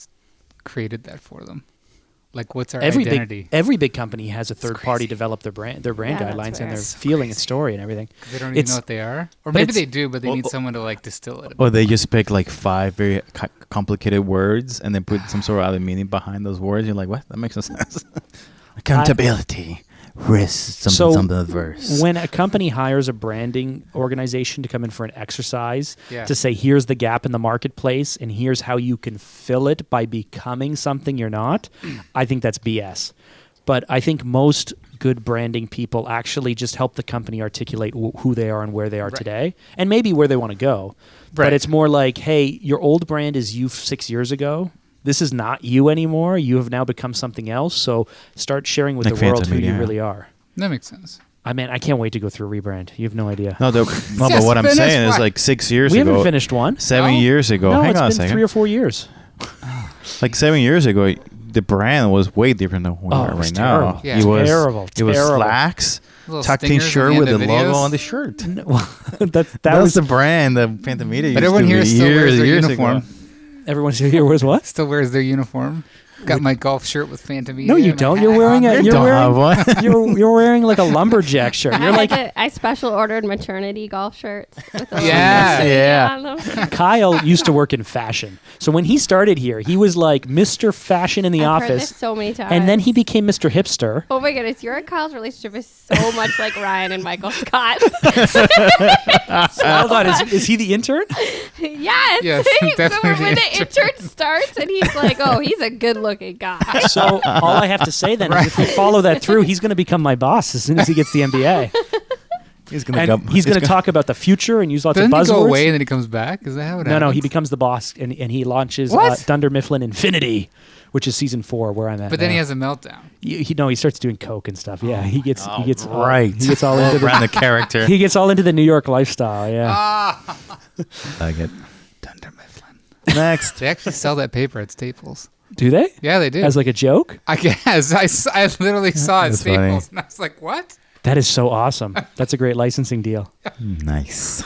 created that for them. Like what's our identity? Every big company has a third party crazy. develop their brand Yeah, guidelines that's and fair. their So feeling and crazy. story and everything. 'Cause they don't even It's- know what they are. Or but maybe it's- they do, but they Oh, need oh. someone to like distill it. Or they just pick like 5 very complicated words and then put some sort of other meaning behind those words. You're like, what? That makes no sense. Accountability, So verse. when a company hires a branding organization to come in for an exercise Yeah. to say, here's the gap in the marketplace and here's how you can fill it by becoming something you're not, I think that's BS. But I think most good branding people actually just help the company articulate who they are and where they are today, and maybe where they want to go. Right. But it's more like, hey, your old brand is you 6 years ago. This is not you anymore. You have now become something else. So start sharing with Like the world Phanta who you Media. really are. That makes sense. I mean, I can't wait to go through a rebrand. You have no idea. No, but what I'm finish saying is what? like 6 years We ago. haven't finished one. 7 No? years ago. No, Hang it's on a been second. 3 or 4 years. Like 7 years ago, the brand was way different than what we are it was right now. terrible. Yeah. It was Terrible, It was terrible. slacks, Little tucked in stingers at shirt the with the end of logo videos. on the shirt. That That's was the brand that Phanta Media used But everyone to here be still wears their years uniform. ago. everyone's here. Was what? Still wears their uniform. Got my golf shirt with Phanta Media. No, you my don't. hat You're wearing on. a. You You're don't have wearing. one. You're wearing like a lumberjack shirt. You're like I special ordered maternity golf shirts. With a little Yeah. message Yeah. on them. Kyle used to work in fashion. So when he started here, he was like Mr. Fashion in the I've heard office, this so many times. and then he became Mr. Hipster. Oh my goodness, your and Kyle's relationship is so much like Ryan and Michael Scott. Hold on, is he the intern? yes. Yes, So definitely when the the intern starts and he's like, oh, he's a good looking guy. So all I have to say then is if we follow that through, he's going to become my boss as soon as he gets the MBA. He's And he's going to talk about the future and use lots Doesn't of he buzzwords. go away and then he comes back? Is that how it No, happens? he becomes the boss and he launches What? Dunder Mifflin Infinity, which is season 4 where I'm at. But then he now. has a meltdown. he starts doing coke and stuff. Yeah, he gets right. he gets all into the brand the character. he gets all into the New York lifestyle. Yeah. I get Dunder Mifflin. next. They actually sell that paper at Staples. Do they? Yeah, they do. As like a joke? I guess. I literally saw it at That's Staples funny. and I was like, what? That is so awesome. That's a great licensing deal. Nice.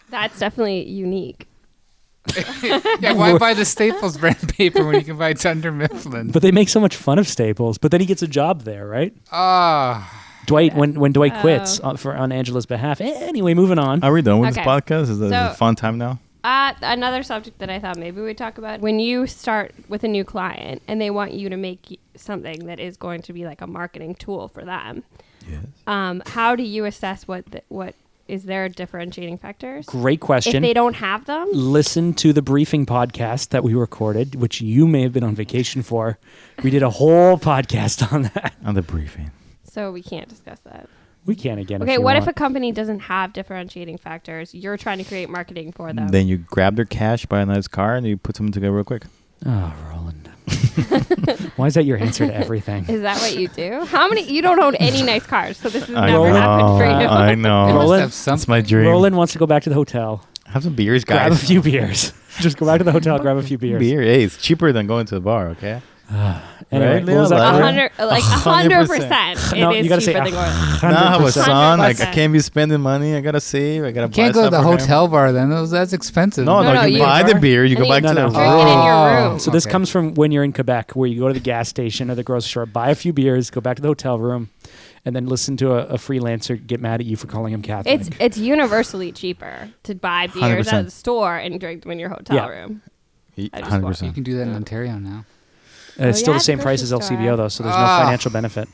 That's definitely unique. Yeah, why buy the Staples brand paper when you can buy Dunder Mifflin? But they make so much fun of Staples. But then he gets a job there, right? Dwight, when Dwight quits on Angela's behalf. Anyway, moving on. Are we done with Okay. this podcast? Is it So- a fun time now? Another subject that I thought maybe we'd talk about. When you start with a new client and they want you to make something that is going to be like a marketing tool for them, Yes. how do you assess what is their differentiating factors? Great If question. they don't have them? Listen to the briefing podcast that we recorded, which you may have been on vacation for. We did a whole podcast on that. On the briefing. So we can't discuss that. We can again. Okay, if you what want. if a company doesn't have differentiating factors? You're trying to create marketing for them. Then you grab their cash, buy a nice car, and you put them together real quick. Oh, Roland. Why is that your answer to everything? Is that what you do? How many? You don't own any nice cars, so this has I never know, happened for you. I know. They must Roland- have something. That's my dream. Roland wants to go back to the hotel. Have some beers, Grab a guys. few beers. Just go back to the hotel, grab a few beers. Beer. Hey, it's cheaper than going to the bar, okay? Anyway, Right, what was Leo? that? Like- 100, like 100%. No, It is you gotta say cheaper than going. Now I have a 100%. son. Like, I 100%. can't be spending money. I gotta save. I gotta buy Can't go to stuff the for him. hotel bar then. That's expensive. No, No, you you buy the beer. You and go back you to the No, no. drink it in your room. So this Okay. comes from when you're in Quebec, where you go to the gas station or the grocery store, buy a few beers, go back to the hotel room, and then listen to a freelancer get mad at you for calling him Catholic. It's universally cheaper to buy beers 100%. at the store and drink them in your hotel Yeah. room. I just 100%. You can do that in Ontario now. It's still yeah, the same the price as grocery LCBO store. though, so there's no Ah. financial benefit.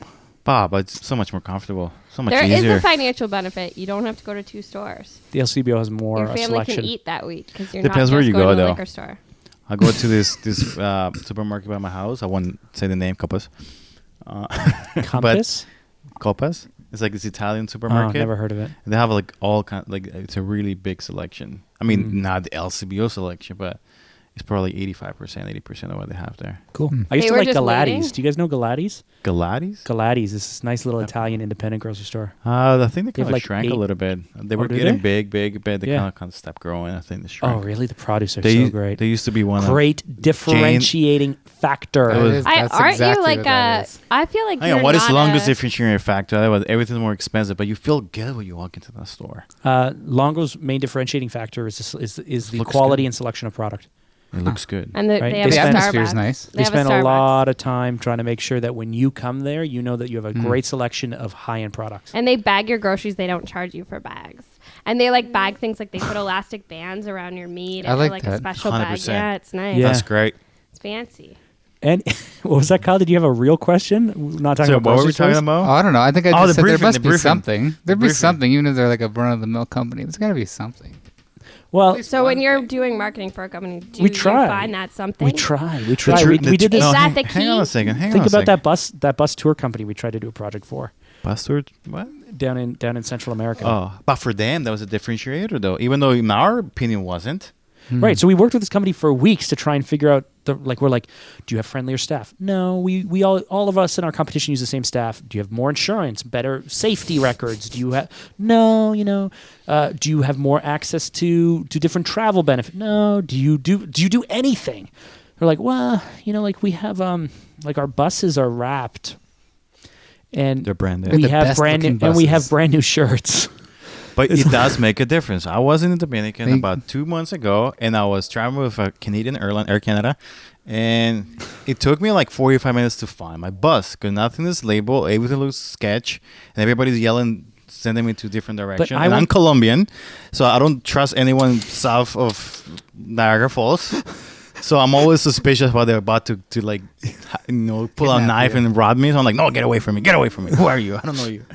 Bob, but it's so much more comfortable. So much There is easier. a financial benefit. You don't have to go to 2 stores. The LCBO has more Your family selection. can eat that week because you're Depends not where just you going go, to the though. liquor store. I go to this supermarket by my house. I won't say the name, Copas. Compass? Copas. It's like this Italian Oh, supermarket. never heard of it. They have like all kind. Like it's a really big selection. I mean, not the LCBO selection, but it's probably 85%, 80% of what they have there. Cool. I used They to were like just Galatti's. waiting? Do you guys know Galatti's? Galatti's? Galatti's is this nice little Italian independent grocery store. I think they They have kind of like shrank 8 a little bit. They Oh, were do getting they? big, but they Yeah. kind of stopped growing. I think they shrank. Oh, really? The produce are They, so great. They used to be one Great differentiating factor. It was- That's aren't exactly you like what that is. I feel like Hang you're on, what is not the longest a- differentiating factor? Otherwise, everything's more expensive, but you feel good when you walk into that store. Longo's main differentiating factor is the Looks quality good. and selection of product. It looks good. And Right? they They have The a spend- atmosphere is Starbucks. nice. They have spend a Starbucks. lot of time trying to make sure that when you come there, you know that you have a great selection of high-end products. And they bag your groceries. They don't charge you for bags. And they like bag things like they put elastic bands around your meat. I And like like that. a special bag. 100%. Yeah, it's nice. Yeah. That's great. It's fancy. And what was that, Kyle? Did you have a real question? Not talking So about what were we grocery talking stores? about? Oh, I don't know. I think I Oh, just the said briefing, there must the be briefing. something. There'd be briefing. something, even if they're like a run-of-the-mill company. There's got to be something. Well, So when you're doing marketing for a company, do We you try. find that something? we try. We The try. tru- We the did tru- this. Is that hang- the Hang on key? a second. Hang Think on a about second. that bus tour company we tried to do a project for Bustard? What? down in Central America. Oh, but for them, that was a differentiator, though. Even though, in our opinion, wasn't. Right. So we worked with this company for weeks to try and figure out we're like, do you have friendlier staff? No, we all of us in our competition use the same staff. Do you have more insurance, better safety records? Do you have no, do you have more access to different travel benefits? No. Do you do anything? We're like, well, like we have like our buses are wrapped and They're branded. we the have best brand new, looking and we have buses. brand new shirts. But it does make a difference. I was in the Dominican Think- about 2 months ago, and I was traveling with a Canadian airline, Air Canada, and it took me like 45 minutes to find my bus because nothing is labeled, everything looks sketch, and everybody's yelling, sending me to different directions. I And I'm went- Colombian, so I don't trust anyone south of Niagara Falls. So I'm always suspicious about they're about to like, pull out a Kidnap knife you. and rob me. So I'm like, no, get away from me. Get away from me. Who are you? I don't know you.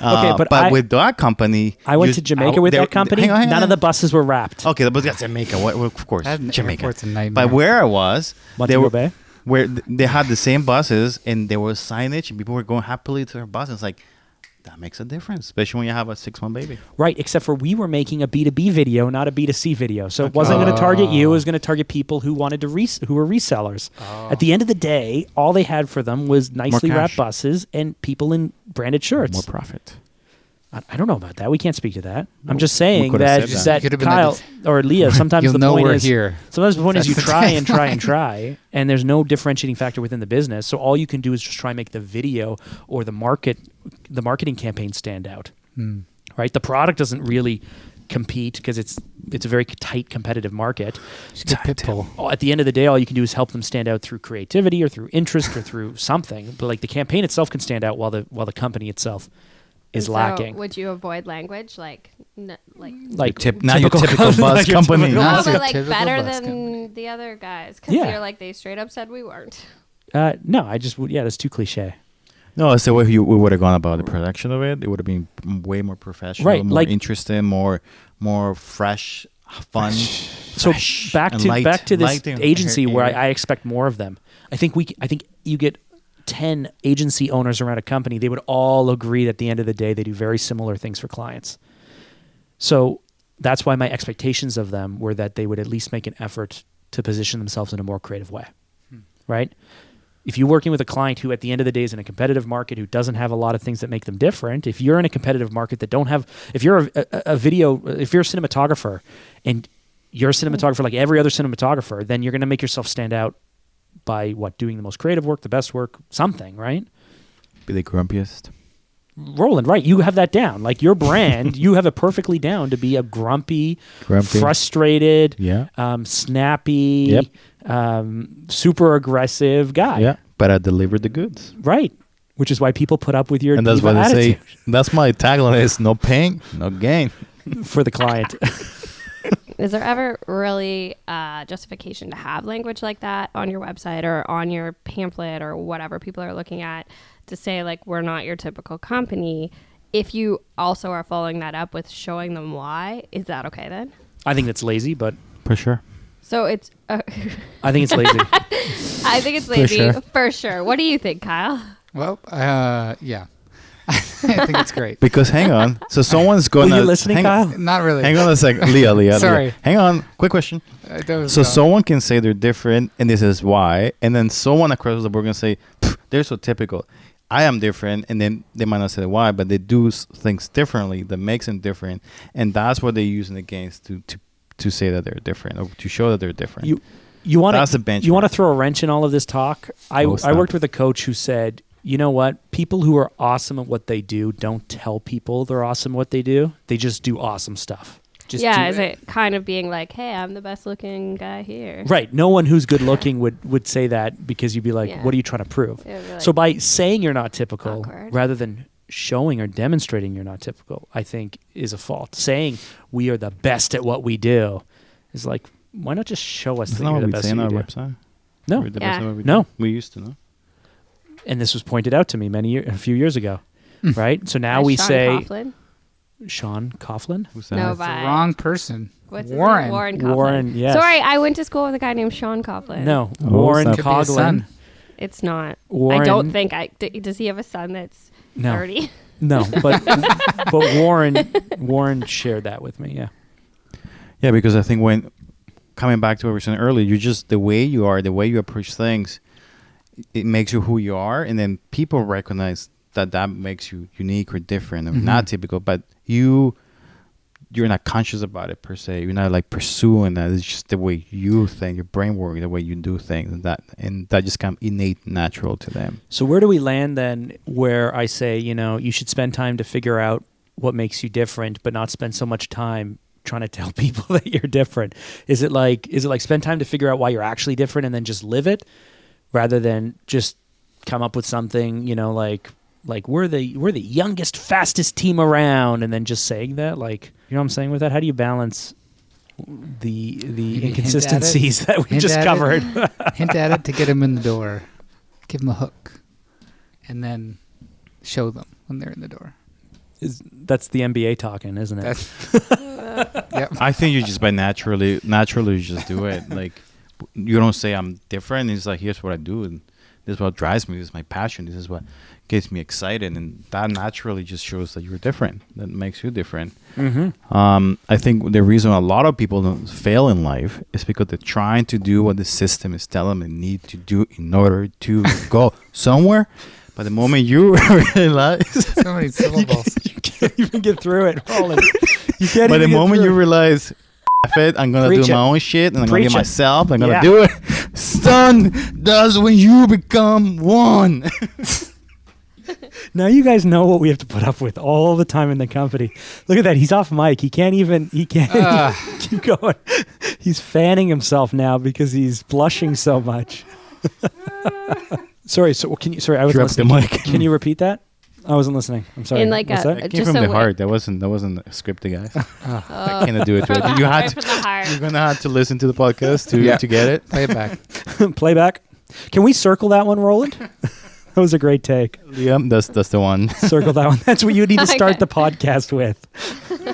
Okay, but with that company, I went to Jamaica with that company. None of the buses were wrapped. Okay, but that's Jamaica. Well, of course, That Jamaica. airport's a nightmare. But where I was, they Montego were Bay? where they had the same buses and there was signage and people were going happily to their buses. It's like that makes a difference, especially when you have a 6-month baby. Right, except for we were making a B2B video, not a B2C video. So it wasn't going to target you. It was going to target people who wanted to who were resellers. At the end of the day, all they had for them was nicely More wrapped cash. buses and people in branded shirts. More profit. I don't know about that. We can't speak to that. I'm just saying could've that, said that You could've been Kyle like or Leah, sometimes You'll the know point we're is here. sometimes the point is you That's the try tagline. and try and try, and there's no differentiating factor within the business. So all you can do is just try and make the video or the marketing campaign stand out. Right? The product doesn't really compete because it's a very tight competitive market. Just get Pitbull. At the end of the day, all you can do is help them stand out through creativity or through interest or through something. But like the campaign itself can stand out while the company itself is So lacking. would you avoid language like Like Not your typical bus like your company. typical Not no, bus- your but like typical better bus than company. the other guys? Because Yeah. you're like they straight up said we weren't. No, I just that's too cliche. No, it's the way we would have gone about the production of it. It would have been way more professional, Right, more like- interesting, more fresh, fun. So fresh back and to light- back to this light and agency where airy. I expect more of them. I think you get 10 agency owners around a company, they would all agree that at the end of the day they do very similar things for clients. So that's why my expectations of them were that they would at least make an effort to position themselves in a more creative way. Right? If you're working with a client who at the end of the day is in a competitive market who doesn't have a lot of things that make them different, if you're in a competitive market that don't have, if you're if you're a cinematographer and you're a cinematographer like every other cinematographer, then you're going to make yourself stand out by doing the most creative work, the best work, something, right? Be the grumpiest. Roland, right? You have that down. Like your brand, you have it perfectly down to be a grumpy, frustrated, snappy, super aggressive guy. Yeah, but I delivered the goods. Right. Which is why people put up with your And that's diva why they attitude say, that's my tagline is no pain, no gain. for the client. Is there ever really justification to have language like that on your website or on your pamphlet or whatever people are looking at to say like we're not your typical company? If you also are following that up with showing them why, is that okay then? I think that's lazy, but For sure. So it's I think it's lazy. I think it's lazy for sure. sure. What do you think, Kyle? Well, yeah. I think it's great. Because hang on. So someone's Were gonna you listening, hang, Kyle? Not really. Hang on a second. Leah. Sorry. Hang on. Quick question. That was So dumb. someone can say they're different and this is why, and then someone across the board can say they're so typical. I am different, and then they might not say why, but they do things differently that makes them different, and that's what they're using against to say that they're different or to show that they're different. You want That's the to benchmark. you want to throw a wrench in all of this talk. I stop. worked with a coach who said, you know what? People who are awesome at what they do don't tell people they're awesome at what they do. They just do awesome stuff. Just Yeah, do is it kind of being like, hey, I'm the best looking guy here? Right. No one who's good looking would say that because you'd be like, Yeah. what are you trying to prove? It would be like So by saying you're not typical awkward. rather than showing or demonstrating you're not typical, I think is a fault. Saying we are the best at what we do is like, why not just show us Isn't that that you're what the we best say at on what our you do? website? No. We're the Yeah. best at what we do. No. We used to know. And this was pointed out to me a few years ago, right? So now By we Sean say Coughlin. Sean Coughlin. Who's that? No, That's the by wrong person. what's his Warren. name? Warren Coughlin. Warren, yes. Sorry, I went to school with a guy named Sean Coughlin. No, Oh, Warren so- Could be his Coughlin. son. It's not. Warren, I don't think does he have a son that's No. 30? No, but Warren shared that with me. Yeah. Yeah, because I think when coming back to what we were saying earlier, you just the way you are, the way you approach things, it makes you who you are, and then people recognize that makes you unique or different or not typical. But you're not conscious about it per se. You're not like pursuing that. It's just the way you think, your brain works, the way you do things, and that just comes innate, natural to them. So where do we land then? Where I say, you should spend time to figure out what makes you different, but not spend so much time trying to tell people that you're different. Is it like spend time to figure out why you're actually different and then just live it, rather than just come up with something, like we're the youngest, fastest team around, and then just saying that, like, you know what I'm saying with that? How do you balance the Maybe inconsistencies that we Hint just at it. covered? Hint at it to get them in the door. Give them a hook. And then show them when they're in the door. That's the NBA talking, isn't it? Yep. I think you just naturally you just do it. Like you don't say I'm different. It's like here's what I do, and this is what drives me. This is my passion. This is what gets me excited, and that naturally just shows that you're different. That makes you different. I think the reason a lot of people don't fail in life is because they're trying to do what the system is telling them they need to do in order to go somewhere. But the moment you realize, So many syllables. You can't even get through it, Roland. You can't but the even get moment through you it. realize, F it, I'm gonna Preach do it. my own shit, and I'm gonna Preach get it. myself. I'm gonna Yeah. do it. Son does when you become one. Now you guys know what we have to put up with all the time in the company. Look at that. He's off mic. He can't keep going. He's fanning himself now because he's blushing so much. Sorry. So I wasn't Drop the listening. mic. Can you repeat that? I wasn't listening. I'm sorry. In like What's a- that? It came Just from so the we- heart. That wasn't scripted, guys. I Oh, cannot do it. from the, You right had from the heart. You're gonna have to listen to the podcast Yeah. to get it. Play it back. Playback. Can we circle that one, Roland? That was a great take. Liam, that's the one. Circle that one. That's what you need to start Okay. the podcast with.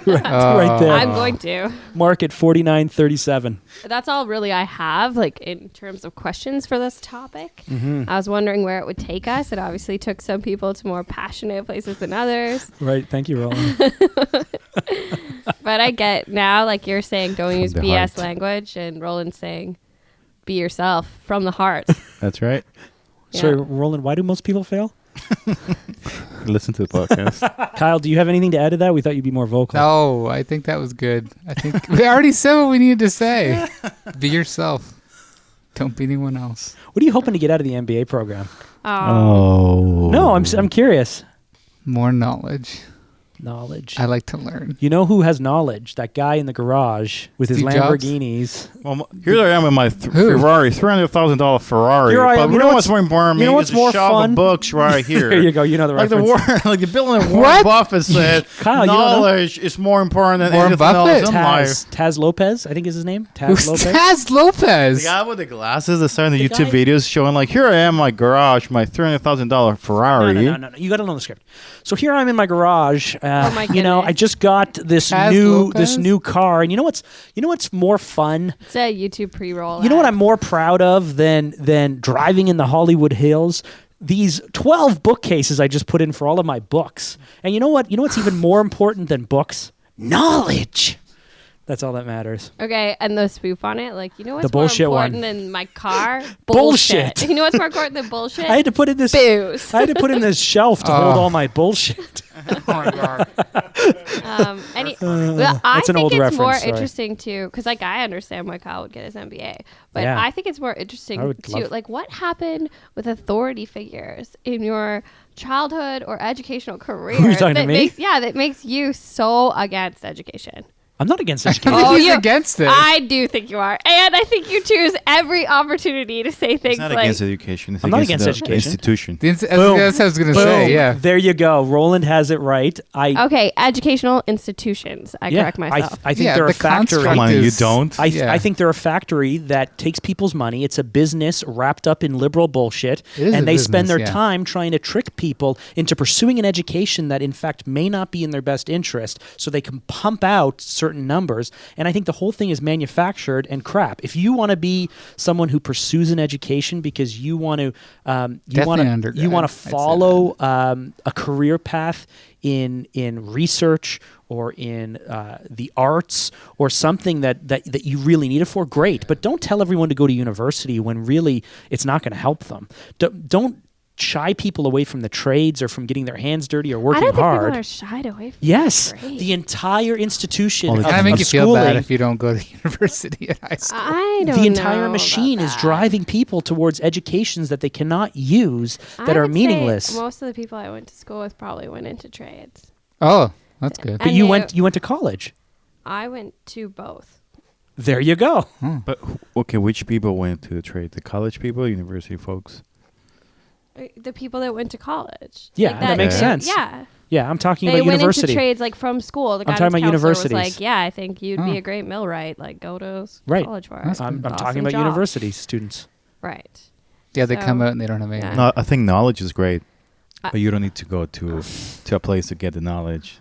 right Oh. there. I'm going to. Mark at 4937. That's all really I have, like in terms of questions for this topic. Mm-hmm. I was wondering where it would take us. It obviously took some people to more passionate places than others. Right. Thank you, Roland. But I get now, like you're saying, don't From use the BS heart. language, and Roland's saying, be yourself from the heart. That's right. Yeah. Sorry, Roland, why do most people fail? Listen to the podcast. Kyle, do you have anything to add to that? We thought you'd be more vocal. No, I think that was good. I think we already said what we needed to say. Be yourself. Don't be anyone else. What are you hoping to get out of the MBA program? Oh No, I'm curious. More knowledge. Knowledge. I like to learn. You know who has knowledge? That guy in the garage with his Steve Jobs? Lamborghinis. Well, here I am with my Who? Ferrari, $300,000 Ferrari. Here I am. But You know what's what's- more important? you know to me what's is more a shelf fun? of books right here. There you go. You know the Like the reference. like the billionaire Warren What? Buffett said, Kyle, you don't know? knowledge is more important than Warren anything else Buffett? in life. Taz Lopez, I think is his name. Taz Who's Lopez. Taz The Lopez? guy with the glasses that's starting the The YouTube guy- videos showing like, here I am in my garage, my $300,000 Ferrari. No. You got to know the script. So here I'm in my garage. Oh my You know, I goodness. just got this Taz this Lopez? new car, and you know what's more fun? It's a YouTube pre-roll. You know what ad. I'm more proud of than driving in the Hollywood Hills? These 12 bookcases I just put in for all of my books. And you know what? You know what's even more important than books? Knowledge. That's all that matters. Okay, and the spoof on it, like, you know what's The bullshit more one. important than my car? Bullshit. You know what's more important than bullshit? I had to put in this Booze. I had to put in this shelf to hold all my bullshit. Oh my god. Well, I That's an think old it's reference, more sorry. interesting too, because like I understand why Kyle would get his MBA, but Yeah. I think it's more I interesting would too, love- like what happened with authority figures in your childhood or educational career Who are you talking to that me? that makes you so against education. I'm not against education. Oh, He's you- against it. I do think you are. And I think you choose every opportunity to say things It's not like... against education. It's I'm not against against the education. institution. That's Boom. what I was going to Boom. say, yeah. There you go. Roland has it right. Okay, educational institutions. I Yeah, correct myself. I think Yeah, they're a the factory. construct Come on, you is- don't. Yeah. I think they're a factory that takes people's money. It's a business wrapped up in liberal bullshit, It is and a they spend business, their yeah. time trying to trick people into pursuing an education that, in fact, may not be in their best interest, so they can pump out certain numbers. And I think the whole thing is manufactured and crap. If you want to be someone who pursues an education because you want to, Definitely undergrad, you want I'd to say follow a career path in research or in the arts or something that you really need it for, great. But don't tell everyone to go to university when really it's not going to help them. Don't shy people away from the trades or from getting their hands dirty or I working don't think hard. people are shied away from Yes, trades. the entire institution Well, of, it Kind of make of you feel bad schooling, if you don't go to university at high school. I don't the know entire about machine is that. driving people towards educations that they cannot use that I are would say meaningless. Most of the people I went to school with probably went into trades. Oh, that's good. But and you they- went to college. I went to both. There you go. But okay, which people went to the trade? The college people, university folks? The people that went to college. Yeah, that makes sense. Yeah. Yeah, I'm talking They about went university. into trades like from school. The I'm guidance talking about counselor was universities. like, yeah, I think you'd be Oh. a great millwright. Like, go to Right. college for That's it. I'm good. talking Awesome about job. university students. Right. Yeah, they come So, out and they don't have anything. yeah. No, I think knowledge is great, I- but you don't need to go to a place to get the knowledge.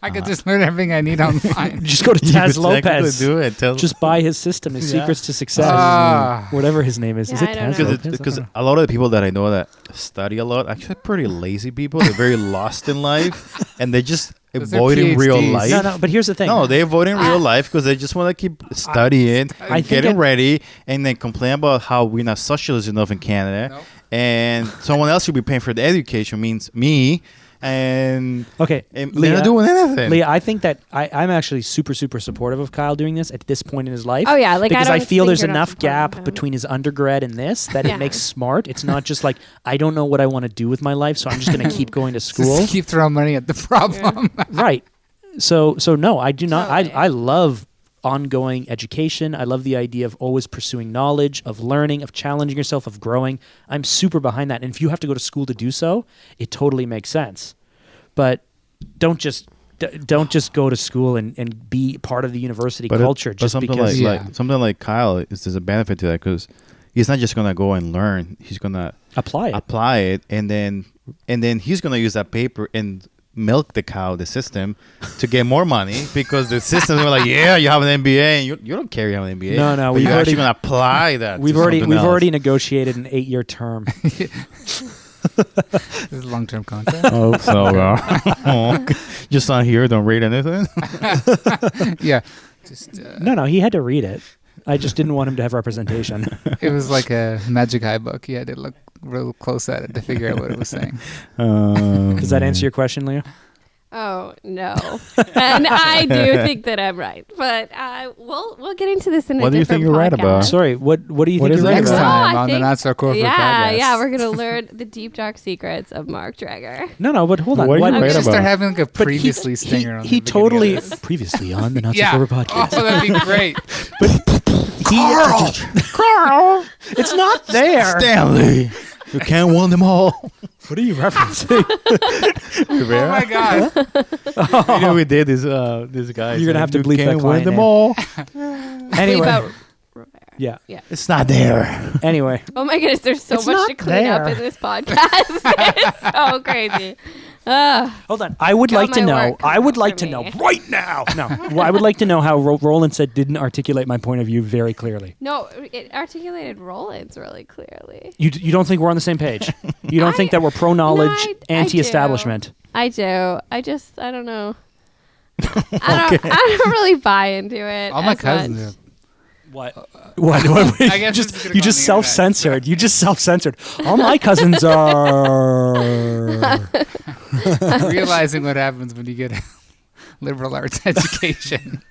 I could just learn everything I need online. Just go to You Taz could technically Lopez. do it. Tell Just buy his system, his Yeah. secrets to success. Ah. Whatever his name is. Yeah, Is it I don't Taz know. Lopez? because I don't know. a lot of the people that I know that study a lot actually pretty lazy people. They're very lost in life, and they just 'Cause they're avoiding real PhDs. life. No, but here's the thing. No, they avoid in real life because they just want to keep studying I and think getting it- ready, and then complain about how we're not socialist enough in Canada, Nope. and someone else should be paying for the education means me, and, Okay, and they're not doing anything. Leah, I think that I'm actually super, super supportive of Kyle doing this at this point in his life. Oh, yeah. Like, because I I, don't feel think there's you're not enough supporting gap him. between his undergrad and this that Yeah. it makes smart. It's not just like, I don't know what I want to do with my life, so I'm just going to keep going to school. Just keep throwing money at the problem. Right. So no, I do not. Totally. I love ongoing education. I love the idea of always pursuing knowledge, of learning, of challenging yourself, of growing. I'm super behind that. And if you have to go to school to do so, it totally makes sense. But don't just go to school and be part of the university culture just something because. something like Kyle is there's a benefit to that because he's not just gonna go and learn. He's gonna apply it. and then he's gonna use that paper and milk the system to get more money because the system is like, yeah, you have an MBA and you don't care you have an MBA. No, but we've you're actually already- gonna apply that. We've to something else. already negotiated an 8-year term. This is long-term contract. Oh, so just on here, don't read anything. Yeah. Just No, he had to read it. I just didn't want him to have representation. it was like a Magic Eye book. You had to look real close at it to figure out what it was saying. Does that answer your question, Leah? Oh, no. And I do think that I'm right. But we'll get into this in a What do you different think you're right about? podcast. Sorry, what do you What think is you're it right Next about? about? time I on the think- Not So Corporate podcast. Yeah, we're going to learn the deep, dark secrets of Mark Dreger. No, but hold on. What are you I'm right gonna about? start having like a But previously stinger on the he beginning totally of this. previously on the Not So Yeah. Corporate podcast. Oh, that'd be great. Carl, it's not there. Stanley, you can't win them all. What are you referencing? Oh my god. You know, we did this guy. You're gonna have to you bleep that can't client win them name. all. Anyway, Bleep out Rivera. yeah. It's not there. Anyway, Oh my goodness, there's so It's much not to clean up there. in this podcast. It's so crazy. hold on. I would Got like to my know. work I cut would out like for to know me. right now. No, well, I would like to know how Roland said didn't articulate my point of view very clearly. No, it articulated Roland's really clearly. You don't think we're on the same page? You don't think that we're pro knowledge, I anti-establishment? I do. I don't know. I don't really buy into it. All my as cousins much. do. What? What? I guess this is gonna you go just on the internet. self-censored. You just self-censored. All my cousins are. Realizing what happens when you get a liberal arts education.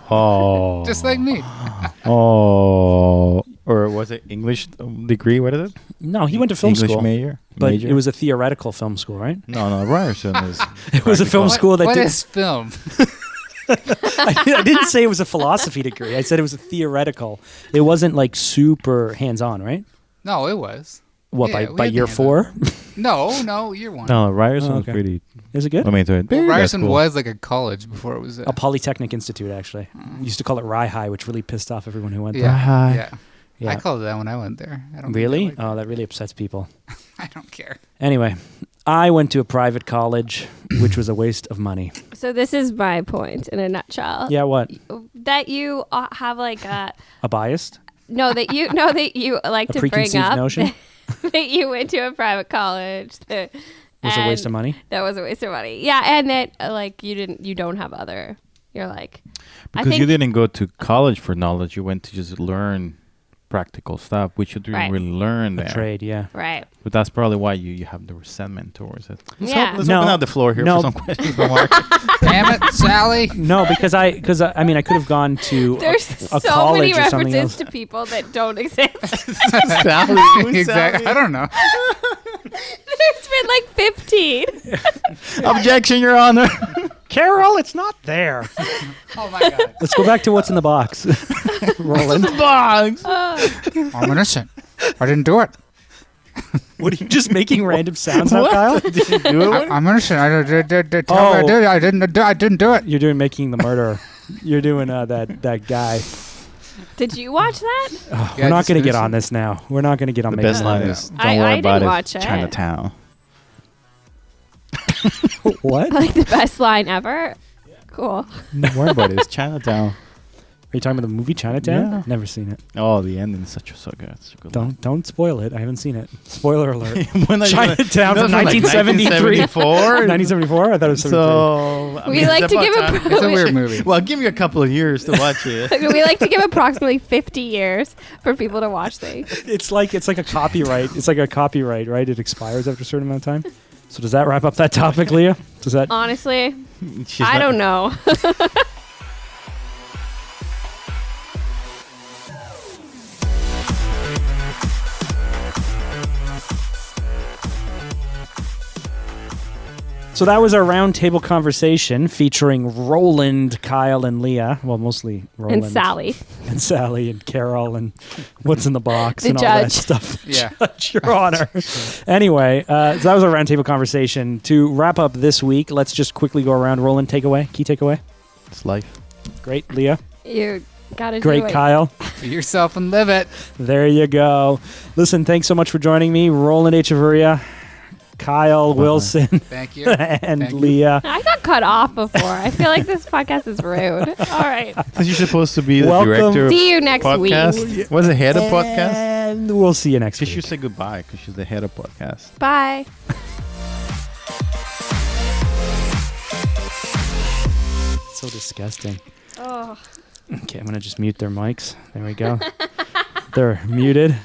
Oh. Just like me. Oh. Or was it English degree? What is it? No, he went to film English school, major? but Major? it was a theoretical film school, right? No, Ryerson is. It was a film What- school that what did. is film? I didn't say it was a philosophy degree. I said it was a theoretical. It wasn't like super hands-on, right? No, it was. What, Yeah, we by had year the 4? No, year 1. No, Ryerson Oh, was okay. pretty. Is it good? I mean, Well, that's Ryerson cool. was like a college before it was A Polytechnic Institute, actually. We used to call it Rye High, which really pissed off everyone who went there. Yeah, yeah. Yeah. I called it that when I went there. I don't think Really? they like Oh, that really upsets people. it. I don't care. Anyway, I went to a private college, which was a waste of money. So this is my point in a nutshell. Yeah, what? That you have like a A biased? that you like A to bring preconceived up notion? that you went to a private college. It was a waste of money? That was a waste of money. Yeah, and that like you don't have other. You're like, Because you didn't go to college for knowledge. You went to just learn practical stuff, which you didn't Right. really learn there. A trade, yeah. right. But that's probably why you have the resentment towards it. Yeah. Let's No. open out the floor here No. for some questions from Mark. Damn it, Sally. No, because I mean, I could have gone to There's a so college many or something references else. to people that don't exist. Exactly. I don't know. There's been like 15. Objection, Your Honor. Carol, it's not there. Oh my god. Let's go back to what's in the box. Roland. Box. I'm innocent. I didn't do it. What are you just making random sounds now, Kyle? Did you do it? I'm innocent. I didn't. Oh. I didn't do it. You're doing Making the Murderer. You're doing that guy. Did you watch that? Oh, Yeah, we're not just going to get finish on it. this now. We're not going to get on The Making best the line Murderer. is, don't I worry about didn't it. watch it. Chinatown. What? Like the best line ever? Cool. Don't worry about it. It's Chinatown. Are you talking about the movie Chinatown? Yeah. Never seen it. Oh, the ending is so good. It's such a good Don't spoil it. I haven't seen it. Spoiler alert. When are you gonna- Chinatown No, from it's like 1973. 1974. 1974? I thought it was 73. So I We mean, like it's to give about a time. It's a weird movie. Well, give me a couple of years to watch it. We like to give approximately 50 years for people to watch things. It's like a copyright. It's like a copyright, right? It expires after a certain amount of time. So does that wrap up that topic, Leah? Does that? Honestly, She's I not- don't know. So that was our roundtable conversation featuring Roland, Kyle, and Leah. Well, mostly Roland. And Sally. And Sally and Carol and what's in the box The and all that judge. stuff. Yeah. Judge, Your Honor. Anyway, so that was our roundtable conversation. To wrap up this week, let's just quickly go around. Roland, takeaway. Key takeaway. It's life. Great, Leah. You gotta do Great, it. Kyle. Be yourself and live it. There you go. Listen, thanks so much for joining me, Roland Echeverria, Kyle Wilson, Thank you. and Thank you. Leah. I got cut off before. I feel like this podcast is rude. All right. So you're supposed to be the Welcome. director of See you next podcast. week. Was it head of podcast? And we'll see you next She week. should say goodbye because she's the head of podcast. Bye. So disgusting. Oh. Okay, I'm going to just mute their mics. There we go. They're muted.